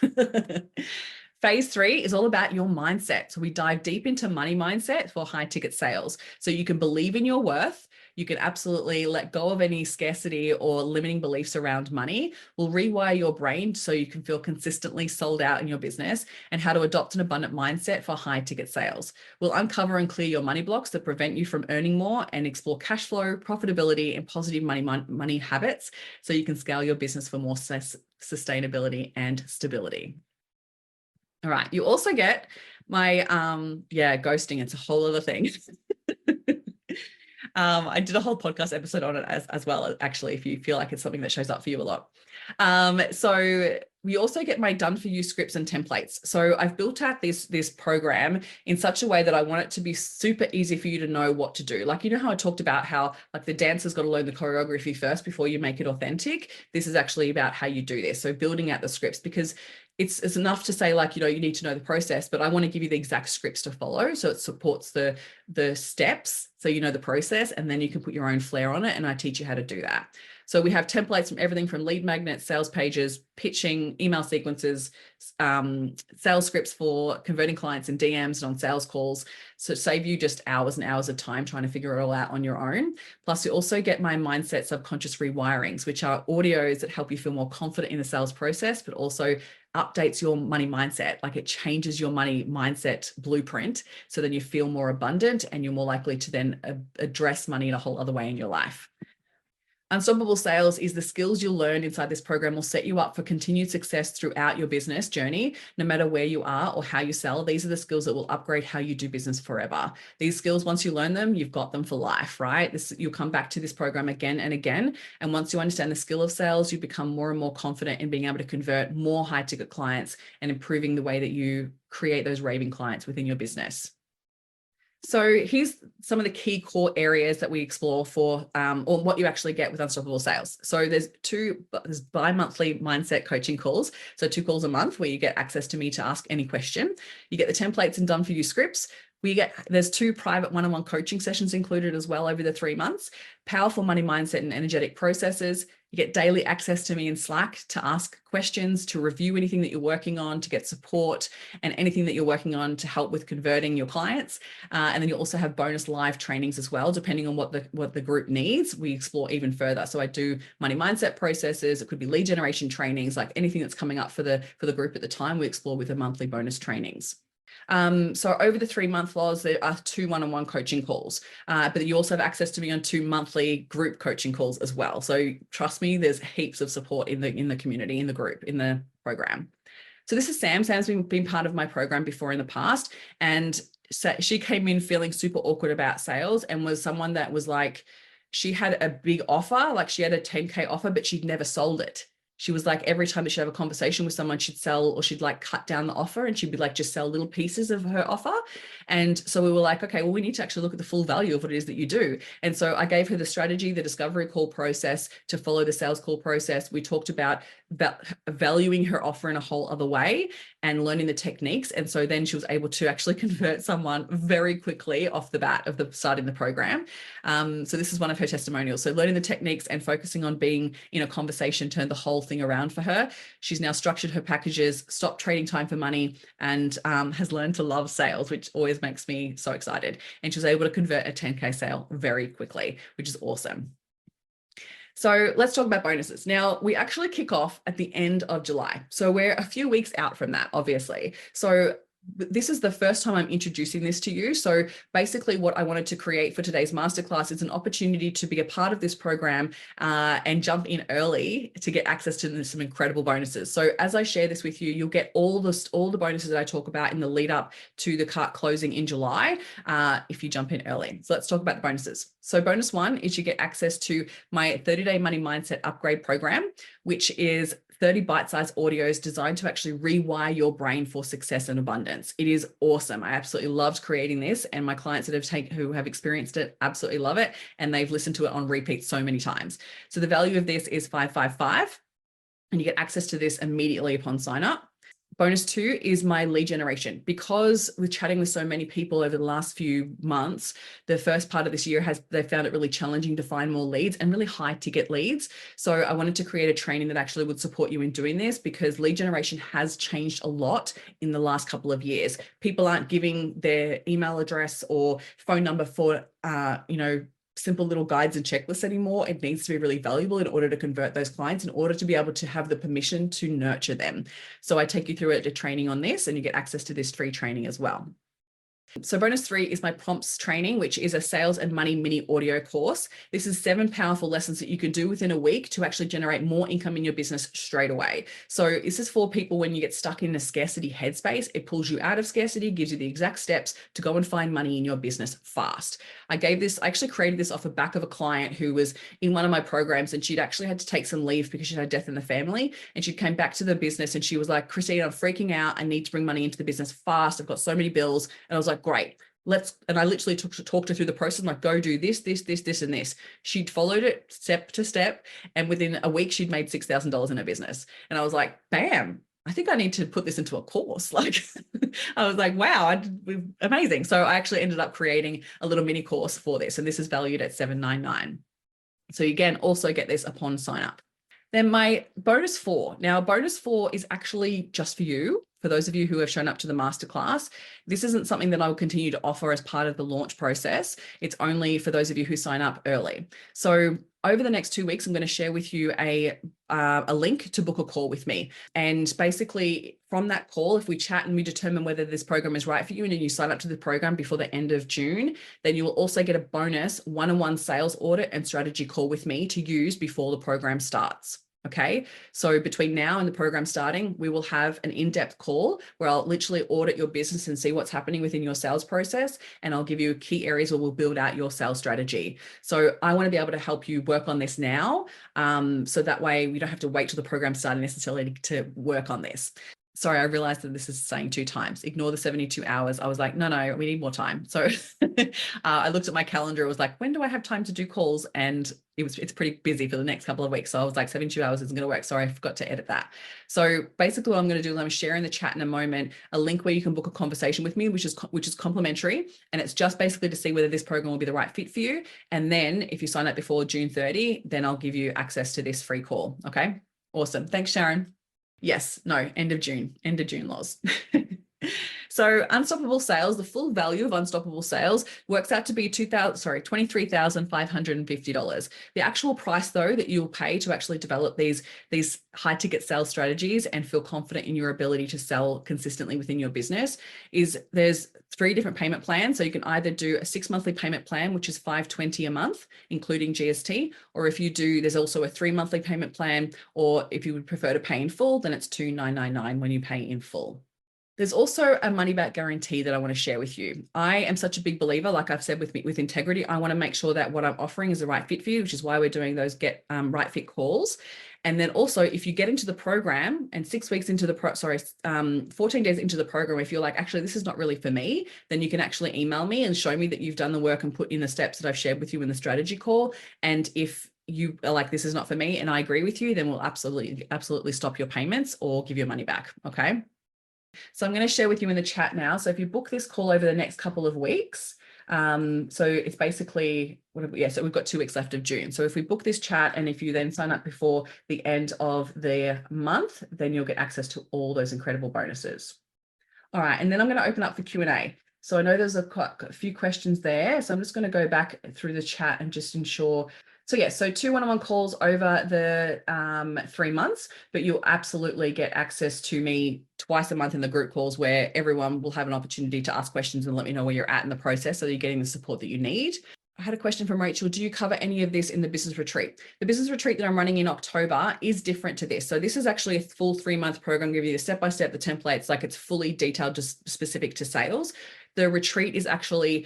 Phase 3 is all about your mindset. So we dive deep into money mindset for high ticket sales. So you can believe in your worth. You can absolutely let go of any scarcity or limiting beliefs around money. We'll rewire your brain so you can feel consistently sold out in your business, and how to adopt an abundant mindset for high ticket sales. We'll uncover and clear your money blocks that prevent you from earning more, and explore cash flow, profitability, and positive money habits so you can scale your business for more sustainability and stability. All right. You also get my, ghosting. It's a whole other thing. I did a whole podcast episode on it as well, actually, if you feel like it's something that shows up for you a lot. So we also get my done for you scripts and templates. So I've built out this program in such a way that I want it to be super easy for you to know what to do. Like, you know how I talked about how like the dancer's got to learn the choreography first before you make it authentic. This is actually about how you do this. So building out the scripts, because it's enough to say like, you know, you need to know the process, but I want to give you the exact scripts to follow. So it supports the steps. So you know the process, and then you can put your own flair on it. And I teach you how to do that. So we have templates from everything from lead magnets, sales pages, pitching, email sequences, sales scripts for converting clients in DMs and on sales calls. So save you just hours and hours of time trying to figure it all out on your own. Plus you also get my mindset subconscious rewirings, which are audios that help you feel more confident in the sales process, but also updates your money mindset. Like it changes your money mindset blueprint. So then you feel more abundant and you're more likely to then address money in a whole other way in your life. Unstoppable sales is the skills you'll learn inside this program will set you up for continued success throughout your business journey, no matter where you are or how you sell. These are the skills that will upgrade how you do business forever. These skills, once you learn them, you've got them for life, right? You'll come back to this program again and again. And once you understand the skill of sales, you become more and more confident in being able to convert more high ticket clients and improving the way that you create those raving clients within your business. So here's some of the key core areas that we explore for, or what you actually get with Unstoppable Sales. So there's bi-monthly mindset coaching calls. So 2 calls a month where you get access to me to ask any question. You get the templates and done for you scripts. There's 2 private one-on-one coaching sessions included as well over the 3 months, powerful money mindset and energetic processes. You get daily access to me in Slack to ask questions, to review anything that you're working on, to get support, and anything that you're working on to help with converting your clients. And then you also have bonus live trainings as well, depending on what the group needs. We explore even further. So I do money mindset processes. It could be lead generation trainings, like anything that's coming up for the group at the time. We explore with the monthly bonus trainings. So over the 3-month laws, there are 2 one-on-one coaching calls, but you also have access to me on 2 monthly group coaching calls as well. So trust me, there's heaps of support in the community, in the group, in the program. So this is Sam. Sam's been part of my program before in the past, and she came in feeling super awkward about sales and was someone that was like, she had a big offer, like she had a 10K offer, but she'd never sold it. She was like, every time that she'd have a conversation with someone, she'd sell, or she'd like cut down the offer, and she'd be like, just sell little pieces of her offer. And so we were like, okay, well, we need to actually look at the full value of what it is that you do. And so I gave her the strategy, the discovery call process to follow the sales call process. We talked about valuing her offer in a whole other way and learning the techniques. And so then she was able to actually convert someone very quickly off the bat of starting the program. So this is one of her testimonials. So learning the techniques and focusing on being in a conversation turned the whole thing around for her. She's now structured her packages, stopped trading time for money, and has learned to love sales, which always makes me so excited. And she was able to convert a 10K sale very quickly, which is awesome. So let's talk about bonuses. Now, we actually kick off at the end of July. So we're a few weeks out from that, obviously. So this is the first time I'm introducing this to you. So basically what I wanted to create for today's masterclass is an opportunity to be a part of this program and jump in early to get access to some incredible bonuses. So as I share this with you, you'll get all the bonuses that I talk about in the lead up to the cart closing in July if you jump in early. So let's talk about the bonuses. So bonus one is you get access to my 30-day money mindset upgrade program, which is 30 bite-sized audios designed to actually rewire your brain for success and abundance. It is awesome. I absolutely loved creating this, and my clients who have experienced it absolutely love it, and they've listened to it on repeat so many times. So the value of this is 555, and you get access to this immediately upon sign up. Bonus two is my lead generation. Because we're chatting with so many people over the last few months, the first part of this year they found it really challenging to find more leads and really high ticket leads. So I wanted to create a training that actually would support you in doing this, because lead generation has changed a lot in the last couple of years. People aren't giving their email address or phone number for, simple little guides and checklists anymore. It needs to be really valuable in order to convert those clients, in order to be able to have the permission to nurture them. So I take you through a training on this, and you get access to this free training as well. So bonus three is my prompts training, which is a sales and money mini audio course. This is 7 powerful lessons that you can do within a week to actually generate more income in your business straight away. So this is for people when you get stuck in a scarcity headspace. It pulls you out of scarcity, gives you the exact steps to go and find money in your business fast. I actually created this off the back of a client who was in one of my programs, and she'd actually had to take some leave because she had a death in the family. And she came back to the business and she was like, Christine, I'm freaking out. I need to bring money into the business fast. I've got so many bills. And I was like, great. And I literally talked her through the process. I'm like, go do this, and this. She'd followed it step to step. And within a week, she'd made $6,000 in her business. And I was like, bam, I think I need to put this into a course. Like, I was like, wow, amazing. So I actually ended up creating a little mini course for this. And this is valued at $799. So you again, also get this upon sign up. Then my bonus four. Now, bonus four is actually just for you. For those of you who have shown up to the masterclass, this isn't something that I will continue to offer as part of the launch process. It's only for those of you who sign up early. So over the next 2 weeks, I'm going to share with you a link to book a call with me. And basically from that call, if we chat and we determine whether this program is right for you, and then you sign up to the program before the end of June, then you will also get a bonus one-on-one sales audit and strategy call with me to use before the program starts. Okay, so between now and the program starting, we will have an in-depth call where I'll literally audit your business and see what's happening within your sales process. And I'll give you key areas where we'll build out your sales strategy. So I want to be able to help you work on this now. So that way we don't have to wait till the program starting necessarily to work on this. Sorry, I realized that this is saying 2 times. Ignore the 72 hours. I was like, no, we need more time. So I looked at my calendar. It was like, when do I have time to do calls? And it's pretty busy for the next couple of weeks. So I was like, 72 hours isn't going to work. Sorry, I forgot to edit that. So basically what I'm going to do is I'm sharing in the chat in a moment a link where you can book a conversation with me, which is complimentary. And it's just basically to see whether this program will be the right fit for you. And then if you sign up before June 30, then I'll give you access to this free call. Okay, awesome. Thanks, Sharon. Yes, no, end of June, laws. So unstoppable sales, the full value of unstoppable sales works out to be $23,550. The actual price though that you'll pay to actually develop these high ticket sales strategies and feel confident in your ability to sell consistently within your business is there's 3 different payment plans. So you can either do a 6 monthly payment plan, which is $520 a month, including GST, or if you do, there's also a 3 monthly payment plan, or if you would prefer to pay in full, then it's $2,999 when you pay in full. There's also a money back guarantee that I want to share with you. I am such a big believer, like I've said with integrity, I want to make sure that what I'm offering is the right fit for you, which is why we're doing those right fit calls. And then also if you get into the program and 14 days into the program, if you're like, actually, this is not really for me, then you can actually email me and show me that you've done the work and put in the steps that I've shared with you in the strategy call. And if you are like, this is not for me, and I agree with you, then we'll absolutely stop your payments or give your money back. Okay. So I'm going to share with you in the chat now. So if you book this call over the next couple of weeks, so it's basically, so we've got 2 weeks left of June. So if we book this chat and if you then sign up before the end of the month, then you'll get access to all those incredible bonuses. All right. And then I'm going to open up for Q&A. So I know there's a few questions there. So I'm just going to go back through the chat and just ensure. So yeah, so 2 one-on-one calls over the 3 months, but you'll absolutely get access to me twice a month in the group calls where everyone will have an opportunity to ask questions and let me know where you're at in the process so that you're getting the support that you need. I had a question from Rachel. Do you cover any of this in the business retreat? The business retreat that I'm running in October is different to this. So this is actually a full 3-month program, give you the step-by-step, the templates, like it's fully detailed, just specific to sales. The retreat is actually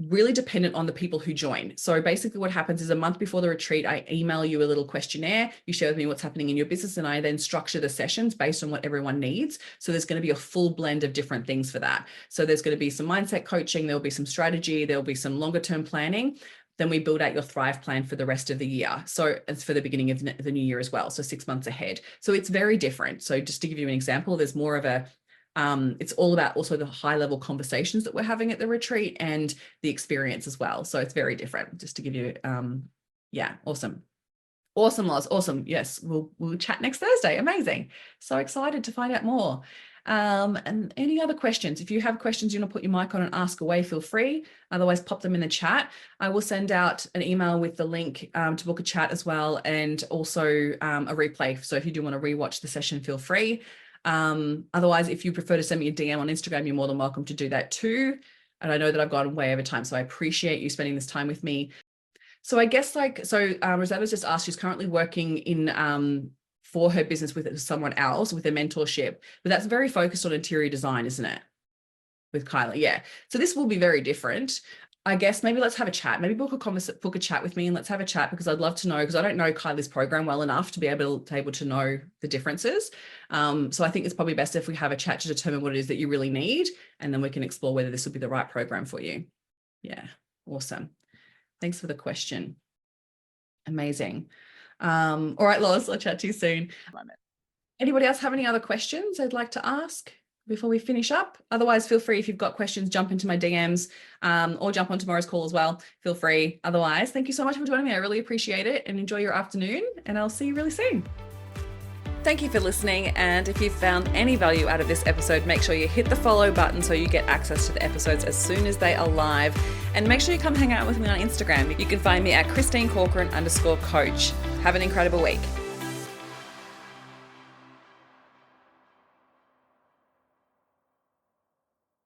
really dependent on the people who join. So basically what happens is a month before the retreat, I email you a little questionnaire. You share with me what's happening in your business, and I then structure the sessions based on what everyone needs. So there's going to be a full blend of different things for that. So there's going to be some mindset coaching. There'll be some strategy. There'll be some longer term planning. Then we build out your Thrive plan for the rest of the year. So it's for the beginning of the new year as well. So 6 months ahead. So it's very different. So just to give you an example, there's more of a it's all about also the high level conversations that we're having at the retreat and the experience as well. So it's very different, just to give you, yeah, awesome. Awesome, Loz. Awesome. Yes, we'll chat next Thursday. Amazing. So excited to find out more. And any other questions? If you have questions, you want to put your mic on and ask away, feel free. Otherwise, pop them in the chat. I will send out an email with the link to book a chat as well, and also a replay. So if you do want to rewatch the session, feel free. Otherwise, if you prefer to send me a DM on Instagram, you're more than welcome to do that too. And I know that I've gone way over time, so I appreciate you spending this time with me. So I guess Rosetta's just asked, she's currently working in for her business with someone else with a mentorship, but that's very focused on interior design, isn't it? With Kylie, yeah. So this will be very different. I guess maybe let's have a chat. Maybe book a chat with me and let's have a chat, because I'd love to know, because I don't know Kylie's program well enough to be able to know the differences. So I think it's probably best if we have a chat to determine what it is that you really need, and then we can explore whether this will be the right program for you. Yeah, awesome. Thanks for the question. Amazing. All right, Lois, I'll chat to you soon. Anybody else have any other questions they'd like to ask before we finish up? Otherwise, feel free, if you've got questions, jump into my DMs or jump on tomorrow's call as well. Feel free. Otherwise, thank you so much for joining me. I really appreciate it, and enjoy your afternoon, and I'll see you really soon. Thank you for listening, and if you found any value out of this episode, make sure you hit the follow button so you get access to the episodes as soon as they are live, and make sure you come hang out with me on Instagram. You can find me at ChristineCorcoran_coach. Have an incredible week.